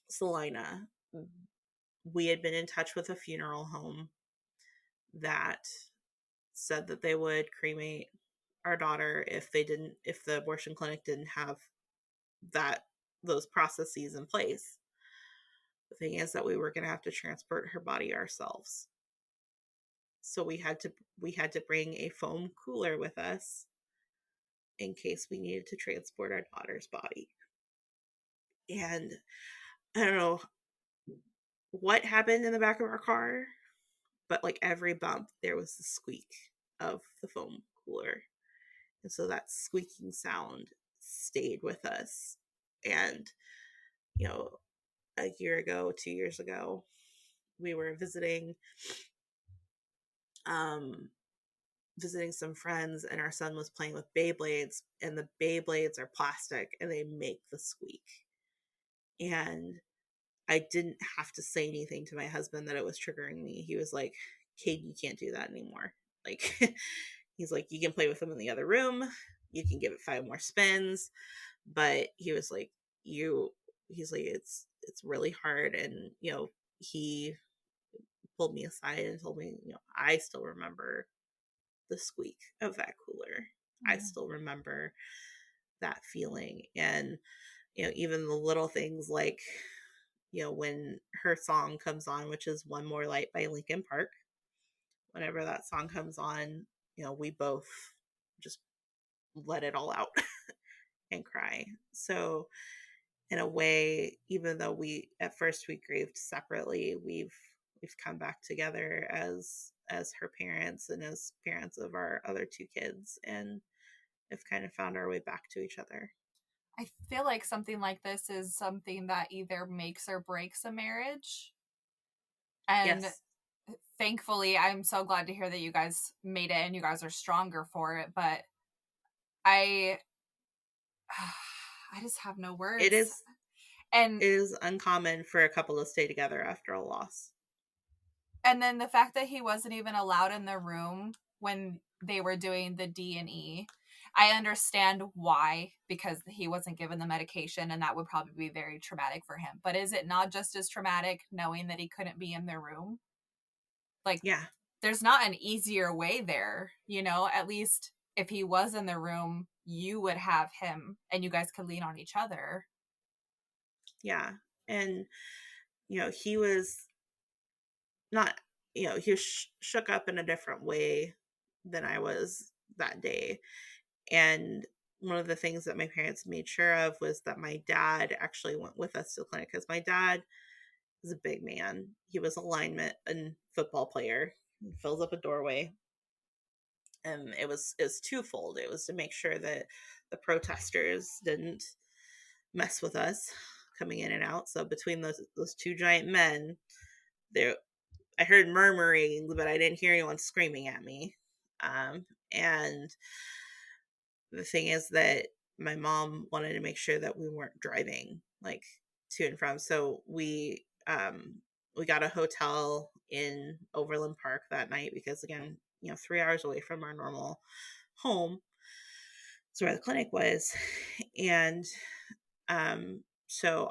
Salina. We had been in touch with a funeral home that said that they would cremate our daughter if the abortion clinic didn't have those processes in place. The thing is that we were going to have to transport her body ourselves. So we had to bring a foam cooler with us in case we needed to transport our daughter's body. And I don't know what happened in the back of our car, but like every bump, there was the squeak of the foam cooler. And so that squeaking sound stayed with us. And, a year ago, 2 years ago, we were visiting some friends, and our son was playing with Beyblades, and the Beyblades are plastic and they make the squeak. And I didn't have to say anything to my husband that it was triggering me. He was like, Kate, you can't do that anymore. Like, he's like, you can play with them in the other room. You can give it 5 more spins. But he was like, he's like, it's really hard. And, he pulled me aside and told me, I still remember the squeak of that cooler. Mm-hmm. I still remember that feeling. And, even the little things like, when her song comes on, which is One More Light by Linkin Park, whenever that song comes on, we both just let it all out and cry. So in a way, even though at first we grieved separately, we've come back together as her parents and as parents of our other 2 kids, and have kind of found our way back to each other. I feel like something like this is something that either makes or breaks a marriage. And yes. Thankfully, I'm so glad to hear that you guys made it and you guys are stronger for it. But I just have no words. It is uncommon for a couple to stay together after a loss. And then the fact that he wasn't even allowed in the room when they were doing the D&E, I understand why, because he wasn't given the medication, and that would probably be very traumatic for him. But is it not just as traumatic knowing that he couldn't be in their room? Like, yeah, there's not an easier way there, at least if he was in the room, you would have him and you guys could lean on each other. Yeah. And, he was not, he was shook up in a different way than I was that day. And one of the things that my parents made sure of was that my dad actually went with us to the clinic, because my dad is a big man. He was a lineman and football player. He fills up a doorway. And it was twofold. It was to make sure that the protesters didn't mess with us coming in and out. So between those 2 giant men, I heard murmuring, but I didn't hear anyone screaming at me. And the thing is that my mom wanted to make sure that we weren't driving like to and from. So we got a hotel in Overland Park that night, because again, 3 hours away from our normal home. That's where the clinic was. And so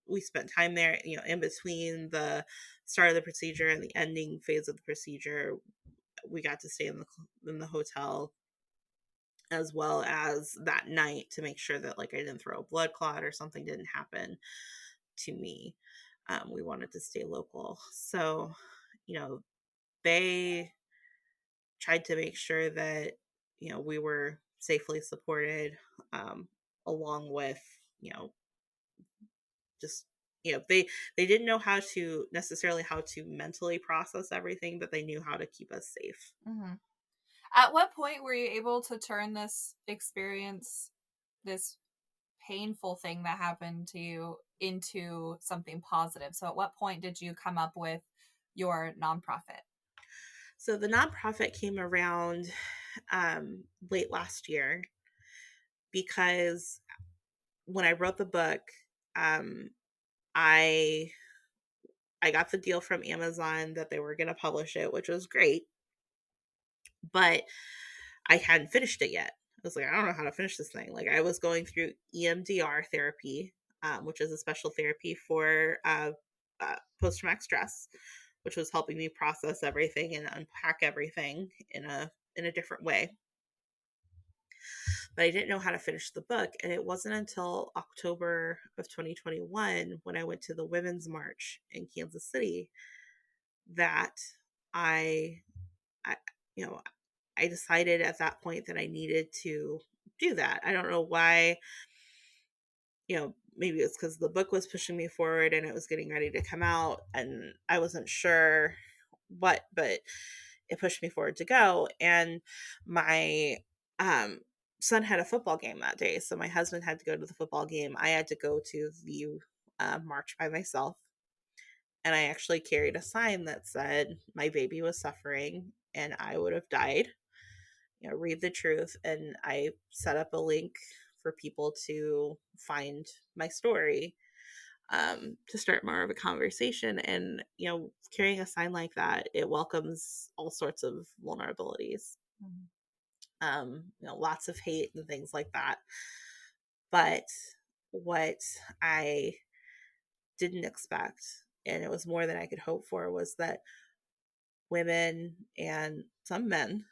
we spent time there, in between the start of the procedure and the ending phase of the procedure. We got to stay in the hotel, as well as that night, to make sure that like I didn't throw a blood clot or something didn't happen to me. We wanted to stay local. So, they tried to make sure that, we were safely supported, along with, you know, just, they didn't know how to necessarily how to mentally process everything, but they knew how to keep us safe. Mm-hmm. At what point were you able to turn this experience, this painful thing that happened to you, into something positive? So at what point did you come up with your nonprofit? So the nonprofit came around late last year because when I wrote the book, um, I I got the deal from Amazon that they were going to publish it, which was great, but I hadn't finished it yet. I was like, I don't know how to finish this thing. Like, I was going through EMDR therapy, which is a special therapy for post traumatic stress, which was helping me process everything and unpack everything in a different way. But I didn't know how to finish the book, and it wasn't until October of 2021 when I went to the Women's March in Kansas City that I, I you know, I decided at that point that I needed to do that. I don't know why, maybe it's because the book was pushing me forward and it was getting ready to come out and I wasn't sure what, but it pushed me forward to go. And my um, son had a football game that day. So my husband had to go to the football game. I had to go to the march by myself. And I actually carried a sign that said, my baby was suffering and I would have died. Read the truth. And I set up a link for people to find my story, to start more of a conversation. And, carrying a sign like that, it welcomes all sorts of vulnerabilities, lots of hate and things like that. But what I didn't expect, and it was more than I could hope for, was that women and some men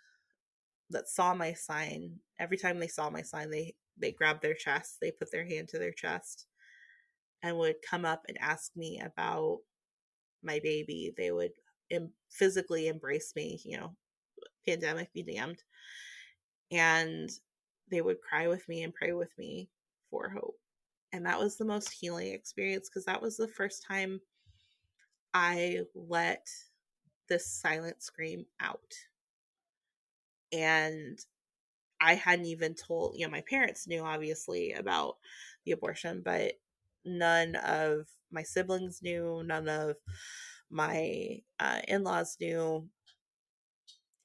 that saw my sign, every time they saw my sign, they grabbed their chest, they put their hand to their chest and would come up and ask me about my baby. They would physically embrace me, pandemic be damned. And they would cry with me and pray with me for hope. And that was the most healing experience because that was the first time I let this silent scream out. And I hadn't even told, my parents knew obviously about the abortion, but none of my siblings knew, none of my in laws knew.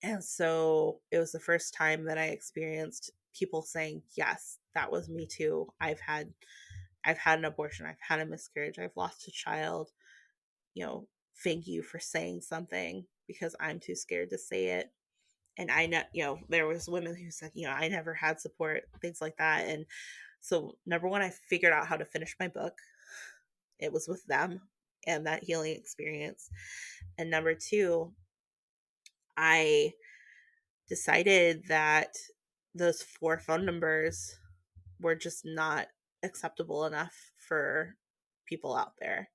And so it was the first time that I experienced people saying, yes, that was me too. I've had an abortion, I've had a miscarriage, I've lost a child. Thank you for saying something because I'm too scared to say it. And I know, there was women who said, I never had support, things like that. And so number one, I figured out how to finish my book. It was with them and that healing experience. And number two, I decided that those 4 phone numbers were just not acceptable enough for people out there,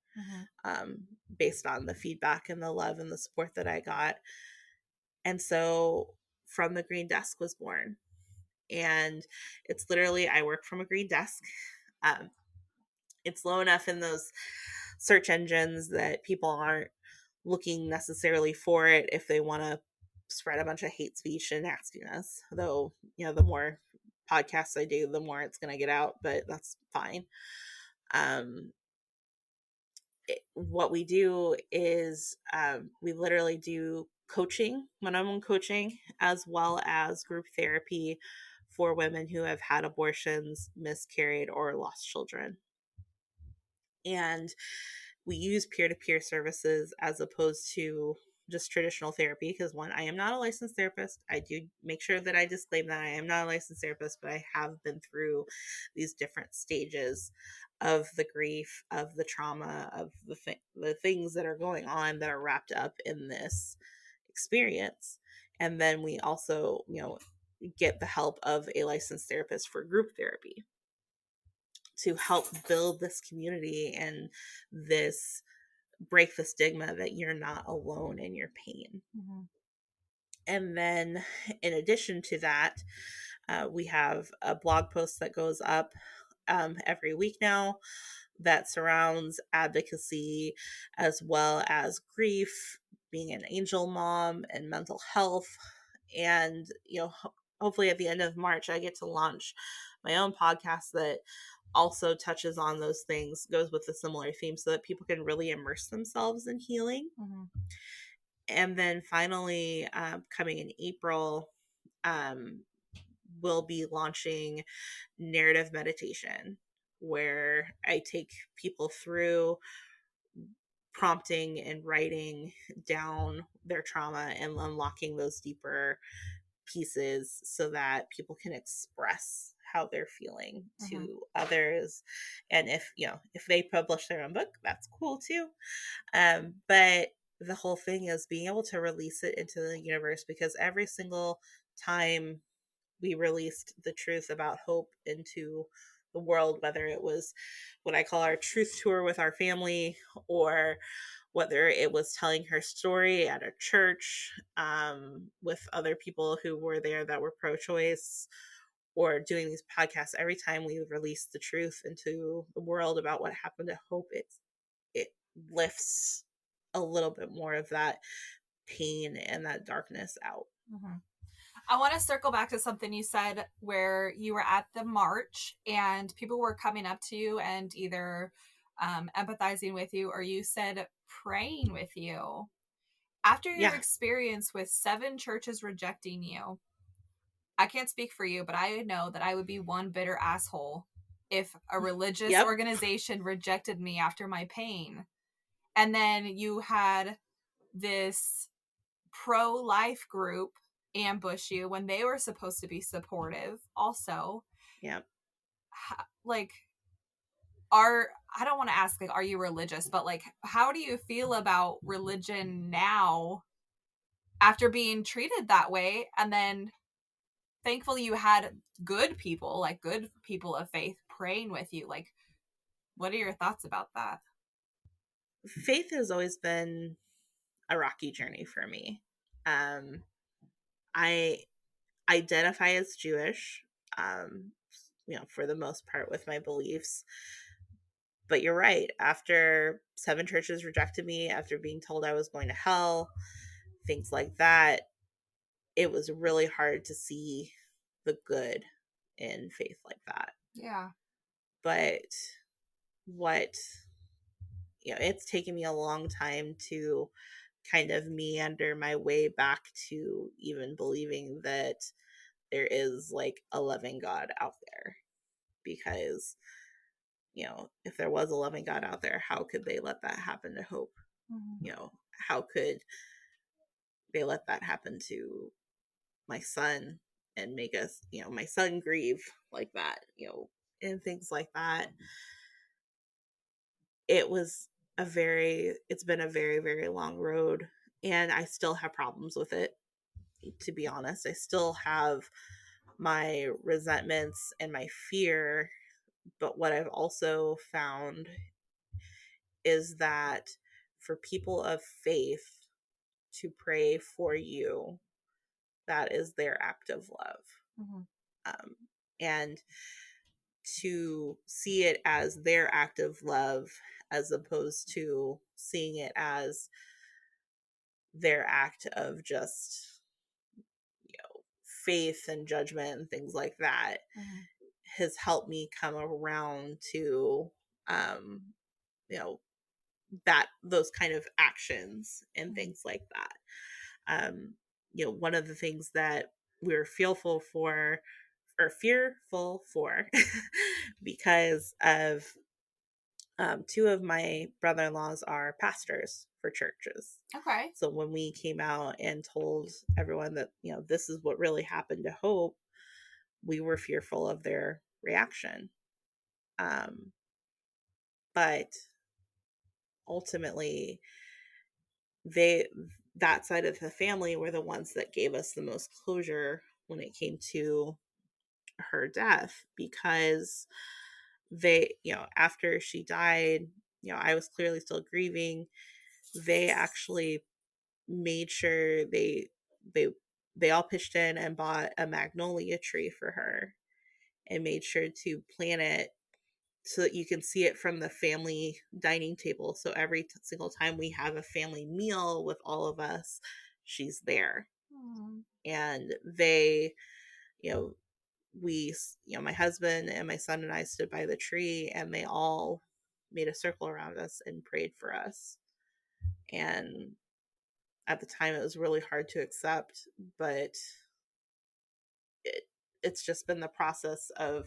based on the feedback and the love and the support that I got. And so From the Green Desk was born. And it's literally, I work from a green desk. Um, it's low enough in those search engines that people aren't looking necessarily for it if they want to spread a bunch of hate speech and nastiness. Though, the more podcasts I do, the more it's going to get out, but that's fine. What we do is we literally do coaching, one-on-one coaching, as well as group therapy for women who have had abortions, miscarried, or lost children. And we use peer-to-peer services as opposed to just traditional therapy because, one, I am not a licensed therapist. I do make sure that I disclaim that I am not a licensed therapist, but I have been through these different stages of the grief, of the trauma, of the things that are going on that are wrapped up in this experience. And then we also, get the help of a licensed therapist for group therapy to help build this community and break the stigma that you're not alone in your pain. And then in addition to that, we have a blog post that goes up every week now that surrounds advocacy as well as grief, being an angel mom, and mental health. And, hopefully at the end of March, I get to launch my own podcast that also touches on those things, goes with a similar theme so that people can really immerse themselves in healing. Mm-hmm. And then finally, coming in April, we'll be launching narrative meditation, where I take people through prompting and writing down their trauma and unlocking those deeper pieces so that people can express how they're feeling to others. And if they publish their own book, that's cool too. But the whole thing is being able to release it into the universe, because every single time we released the truth about hope into the world, whether it was what I call our truth tour with our family, or whether it was telling her story at a church with other people who were there that were pro-choice, or doing these podcasts, every time we release the truth into the world about what happened to Hope, it lifts a little bit more of that pain and that darkness out. Mm-hmm. I want to circle back to something you said where you were at the march and people were coming up to you and either empathizing with you, or you said praying with you. After your Yeah. experience with 7 churches rejecting you, I can't speak for you, but I know that I would be one bitter asshole if a religious Yep. organization rejected me after my pain. And then you had this pro-life group ambush you when they were supposed to be supportive also. Yep. Like, I don't want to ask, like, are you religious? But, like, how do you feel about religion now after being treated that way? And then, thankfully, you had good people of faith praying with you. Like, what are your thoughts about that? Faith has always been a rocky journey for me. I identify as Jewish, for the most part with my beliefs. But you're right. After 7 churches rejected me, after being told I was going to hell, things like that, it was really hard to see the good in faith like that. Yeah. But what, it's taken me a long time to kind of meander my way back to even believing that there is like a loving God out there. Because, if there was a loving God out there, how could they let that happen to Hope? Mm-hmm. How could they let that happen to my son and make us, my son grieve like that, and things like that. It's been a very, very long road, and I still have problems with it, to be honest. I still have my resentments and my fear. But what I've also found is that for people of faith to pray for you, that is their act of love. Mm-hmm. And to see it as their act of love, as opposed to seeing it as their act of just, faith and judgment and things like that, Mm-hmm. has helped me come around to, um, you know, that those kind of actions and things like that. One of the things that we were fearful for because of 2 of my brother-in-laws are pastors for churches. Okay. So when we came out and told everyone that, this is what really happened to Hope, we were fearful of their reaction. But ultimately, that side of the family were the ones that gave us the most closure when it came to her death, because after she died, I was clearly still grieving. They actually made sure they they all pitched in and bought a magnolia tree for her and made sure to plant it so that you can see it from the family dining table. So every single time we have a family meal with all of us, she's there. Mm. And they, you know, we, my husband and my son and I stood by the tree, and they all made a circle around us and prayed for us. And at the time, it was really hard to accept, but it's just been the process of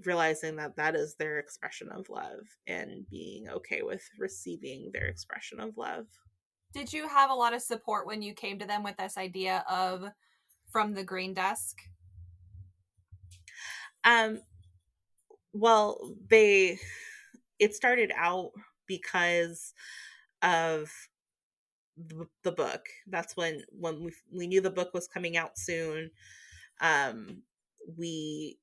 realizing that that is their expression of love and being okay with receiving their expression of love. Did you have a lot of support when you came to them with this idea of from the green desk? Um, well, it started out because of the book. That's when we knew the book was coming out soon. We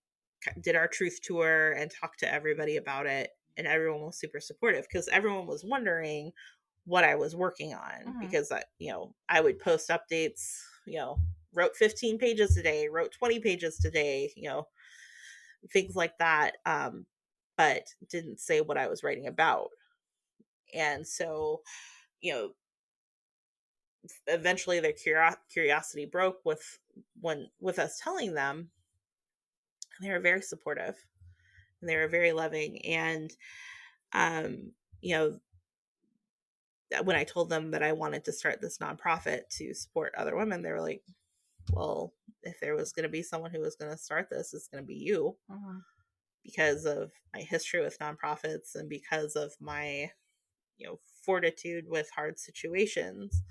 did our truth tour and talked to everybody about it, and everyone was super supportive because everyone was wondering what I was working on, Mm-hmm. because I would post updates, wrote 15 pages today, wrote 20 pages today, things like that, but didn't say what I was writing about. And so, you know, eventually their curiosity broke with us telling them. They were very supportive, and they were very loving. And um, you know, when I told them that I wanted to start this nonprofit to support other women, they were like, well, if there was going to be someone who was going to start this, it's going to be you, Mm-hmm. because of my history with nonprofits and because of my, fortitude with hard situations.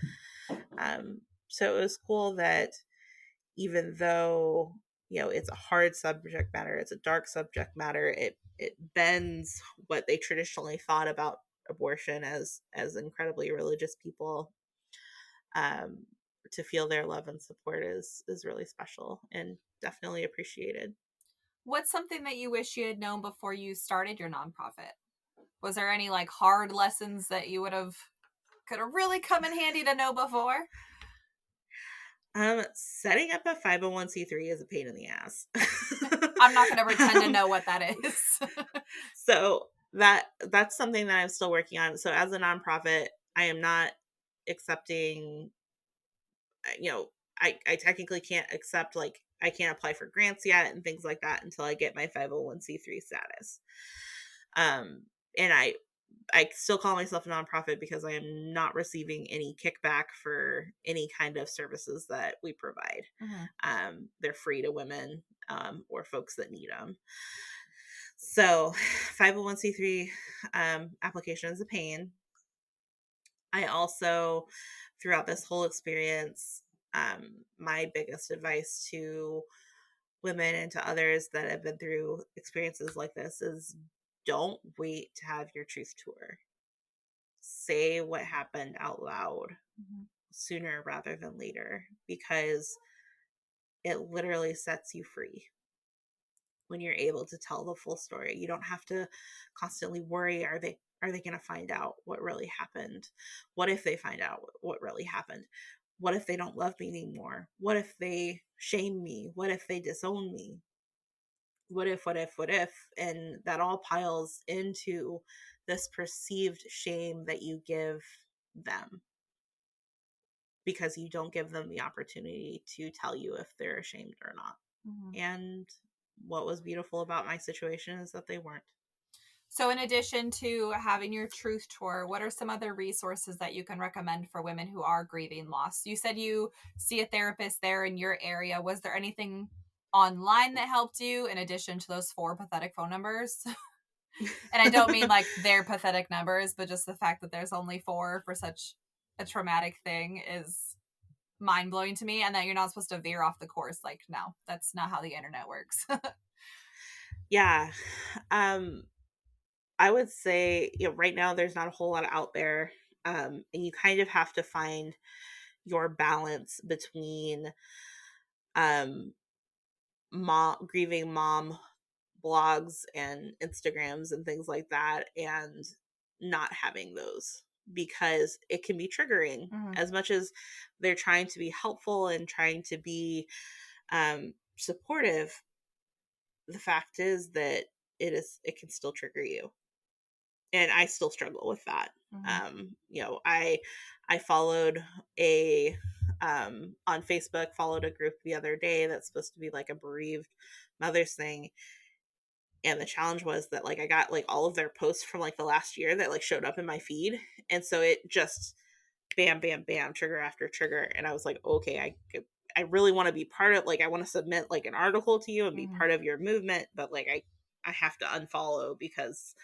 So it was cool that even though, it's a hard subject matter, it's a dark subject matter, it bends what they traditionally thought about abortion as incredibly religious people. um, to feel their love and support is really special and definitely appreciated. What's something that you wish you had known before you started your nonprofit? Was there any like hard lessons that you could have really come in handy to know before? Setting up a 501c3 is a pain in the ass. I'm not going to pretend to know what that is. So that's something that I'm still working on. So as a nonprofit, I am not accepting, I technically can't accept, like, I can't apply for grants yet and things like that until I get my 501c3 status. And I still call myself a nonprofit because I am not receiving any kickback for any kind of services that we provide. Mm-hmm. They're free to women, or folks that need them. So 501c3 application is a pain. I also, throughout this whole experience, my biggest advice to women and to others that have been through experiences like this is, don't wait to have your truth tour. Say what happened out loud. Mm-hmm. Sooner rather than later, because it literally sets you free when you're able to tell the full story. You don't have to constantly worry, are they going to find out what really happened? What if they find out what really happened? What if they don't love me anymore? What if they shame me? What if they disown me? What if? And that all piles into this perceived shame that you give them, because you don't give them the opportunity to tell you if they're ashamed or not. Mm-hmm. And what was beautiful about my situation is that they weren't. So in addition to having your truth tour, what are some other resources that you can recommend for women who are grieving loss? You said you see a therapist there in your area. Was there anything online that helped you in addition to those 4 pathetic phone numbers? And I don't mean like their pathetic numbers, but just the fact that there's only 4 for such a traumatic thing is mind-blowing to me, and that you're not supposed to veer off the course. Like, no, that's not how the internet works. Yeah. I would say, right now there's not a whole lot out there. And you kind of have to find your balance between grieving mom blogs and Instagrams and things like that, and not having those. because it can be triggering. Mm-hmm. As much as they're trying to be helpful and trying to be supportive, the fact is that it can still trigger you, and I still struggle with that. Mm-hmm. I followed a on Facebook, followed a group the other day that's supposed to be like a bereaved mothers thing, and the challenge was that like I got like all of their posts from like the last year that like showed up in my feed, and so it just bam bam bam, trigger after trigger, and I was like, okay, I really want to be part of, like, I want to submit like an article to you and be Mm-hmm. part of your movement, but like I have to unfollow because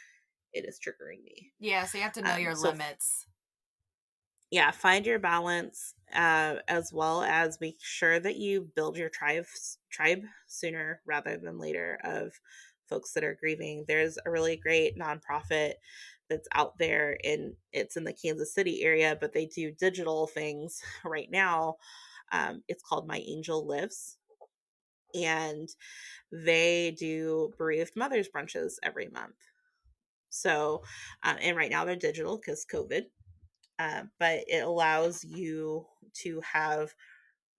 it is triggering me. Yeah, so you have to know your So limits. yeah, find your balance, as well as make sure that you build your tribe sooner rather than later of folks that are grieving. There's a really great nonprofit that's out there, and it's in the Kansas City area, but they do digital things right now. It's called My Angel Lives, and they do bereaved mothers brunches every month. So, and right now they're digital because COVID, but it allows you to have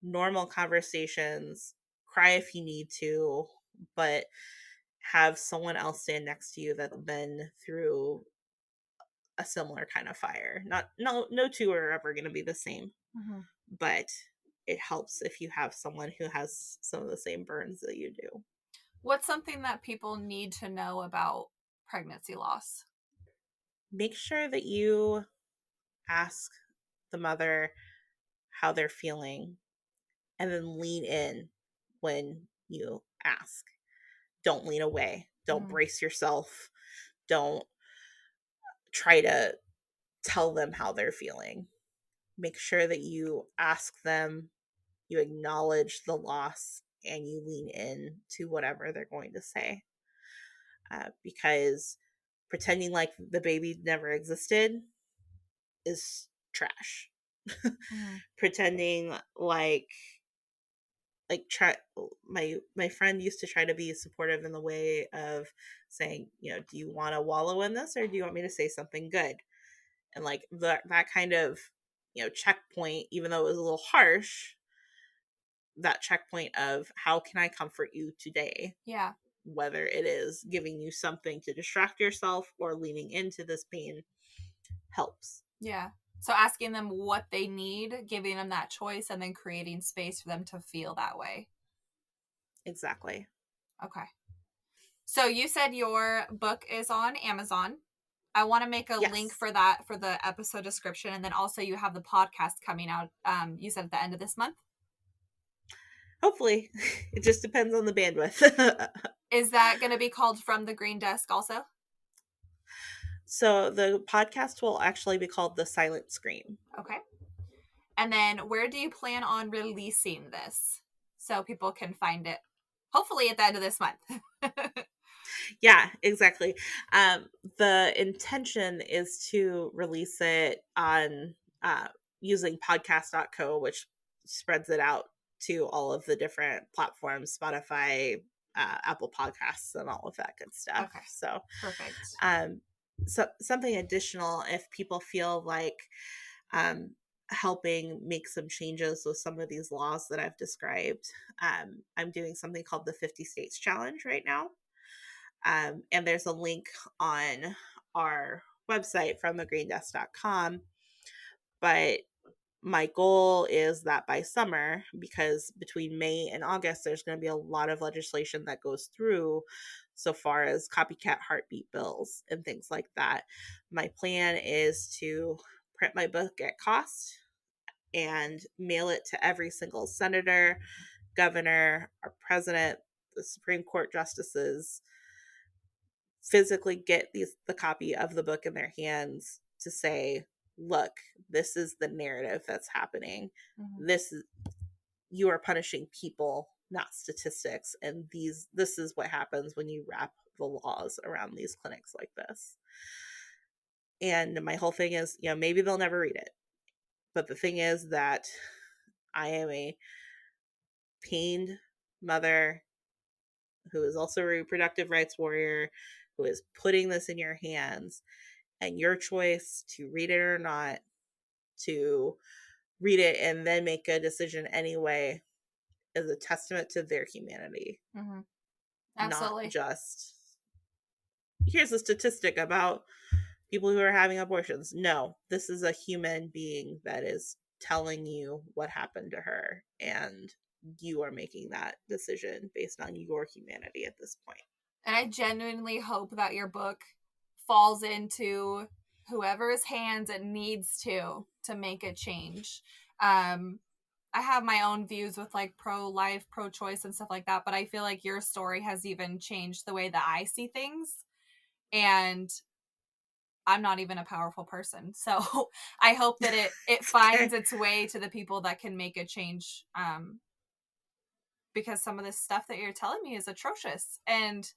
normal conversations, cry if you need to, but have someone else stand next to you that's been through a similar kind of fire. Not no two are ever going to be the same, Mm-hmm. but it helps if you have someone who has some of the same burns that you do. What's something that people need to know about pregnancy loss? Make sure that you ask the mother how they're feeling, and then lean in when you ask. Don't lean away. Don't Mm-hmm. brace yourself. Don't try to tell them how they're feeling. Make sure that you ask them, you acknowledge the loss, and you lean in to whatever they're going to say. Because pretending like the baby never existed is trash. Mm-hmm. Pretending like try my friend used to try to be supportive in the way of saying, do you want to wallow in this, or do you want me to say something good? And like that kind of checkpoint, even though it was a little harsh, that checkpoint of how can I comfort you today, Yeah. whether it is giving you something to distract yourself or leaning into this pain, helps. Yeah. So asking them what they need, giving them that choice, and then creating space for them to feel that way. Exactly. Okay. So you said your book is on Amazon. I want to make a link Yes, for that for the episode description. And then also you have the podcast coming out, you said at the end of this month. hopefully. It just depends on the bandwidth. Is that going to be called From the Green Desk also? So the podcast will actually be called The Silent Scream. Okay. And then where do you plan on releasing this so people can find it? Hopefully at the end of this month. Yeah, exactly. The intention is to release it on using podcast.co, which spreads it out to all of the different platforms, Spotify, Apple Podcasts, and all of that good stuff. Okay. So, Perfect. um, something additional, if people feel like um, helping make some changes with some of these laws that I've described, I'm doing something called the 50 States Challenge right now. And there's a link on our website from thegreendesk.com. But my goal is that by summer, because between May and August, there's going to be a lot of legislation that goes through so far as copycat heartbeat bills and things like that. My plan is to print my book at cost and mail it to every single senator, governor, our president, the Supreme Court justices, physically get the copy of the book in their hands to say, look, this is the narrative that's happening. Mm-hmm. You are punishing people, not statistics, and this is what happens when you wrap the laws around these clinics like this. And my whole thing is, maybe they'll never read it, but the thing is that I am a pained mother who is also a reproductive rights warrior, who is putting this in your hands. and your choice to read it or not, to read it and then make a decision anyway, is a testament to their humanity. Mm-hmm. Not Absolutely. just, here's a statistic about people who are having abortions. No, this is a human being that is telling you what happened to her, and you are making that decision based on your humanity at this point. And I genuinely hope that your book falls into whoever's hands it needs to make a change. I have my own views with like pro-life, pro-choice and stuff like that, but I feel like your story has even changed the way that I see things. And I'm not even a powerful person. So I hope that it finds its way to the people that can make a change. Because some of this stuff that you're telling me is atrocious. And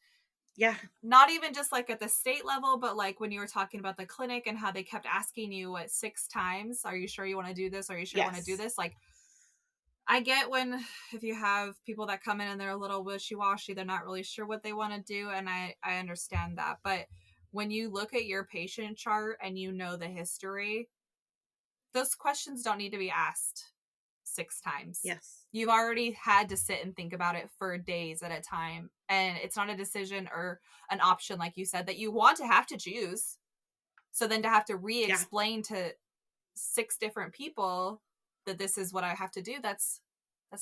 yeah, not even just like at the state level, but like when you were talking about the clinic and how they kept asking you 6 times, are you sure you want to do this? Are you sure you want to do this? Like, I get when, if you have people that come in and they're a little wishy-washy, they're not really sure what they want to do. And I understand that. But when you look at your patient chart and you know the history, those questions don't need to be asked 6 times. Yes. You've already had to sit and think about it for days at a time. And it's not a decision or an option, like you said, that you want to have to choose. So then to have to re-explain to 6 different people that this is what I have to do, that's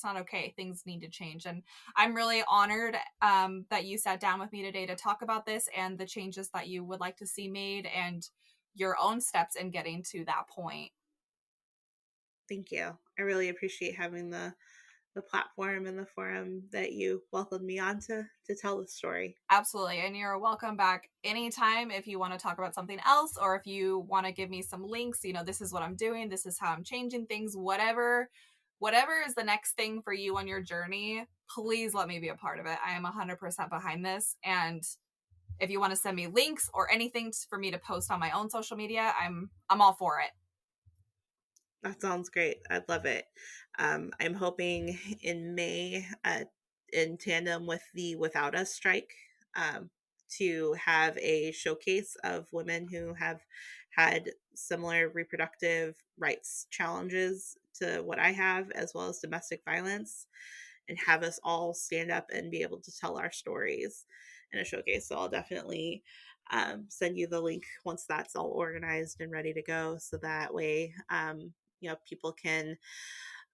not okay. Things need to change. And I'm really honored that you sat down with me today to talk about this and the changes that you would like to see made and your own steps in getting to that point. Thank you. I really appreciate having the platform and the forum that you welcomed me on to tell the story. Absolutely. And you're welcome back anytime if you want to talk about something else, or if you want to give me some links, this is what I'm doing, this is how I'm changing things, whatever is the next thing for you on your journey, please let me be a part of it. I am 100% behind this. And if you want to send me links or anything for me to post on my own social media, I'm all for it. That sounds great. I'd love it. I'm hoping in May, in tandem with the Without Us strike, to have a showcase of women who have had similar reproductive rights challenges to what I have, as well as domestic violence, and have us all stand up and be able to tell our stories in a showcase. So I'll definitely send you the link once that's all organized and ready to go. So that way, people can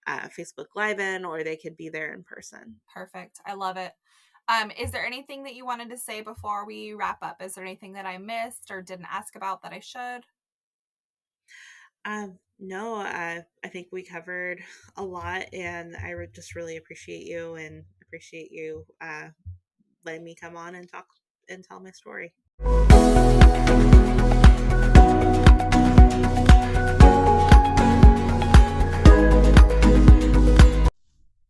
Facebook Live in, or they could be there in person. Perfect. I love it. Is there anything that you wanted to say before we wrap up? Is there anything that I missed or didn't ask about that I should? No, I think we covered a lot, and I would just really appreciate you and appreciate you letting me come on and talk and tell my story.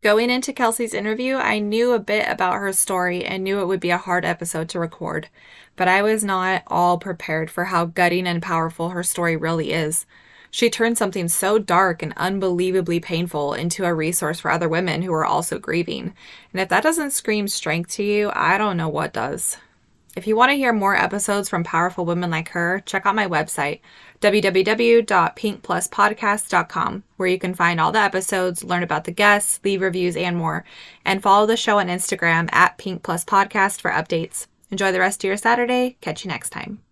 Going into Kelsey's interview, I knew a bit about her story and knew it would be a hard episode to record, but I was not all prepared for how gutting and powerful her story really is. She turned something so dark and unbelievably painful into a resource for other women who are also grieving. And if that doesn't scream strength to you, I don't know what does. If you want to hear more episodes from powerful women like her, check out my website, www.pinkpluspodcast.com, where you can find all the episodes, learn about the guests, leave reviews, and more. And follow the show on Instagram @pinkpluspodcast for updates. Enjoy the rest of your Saturday. Catch you next time.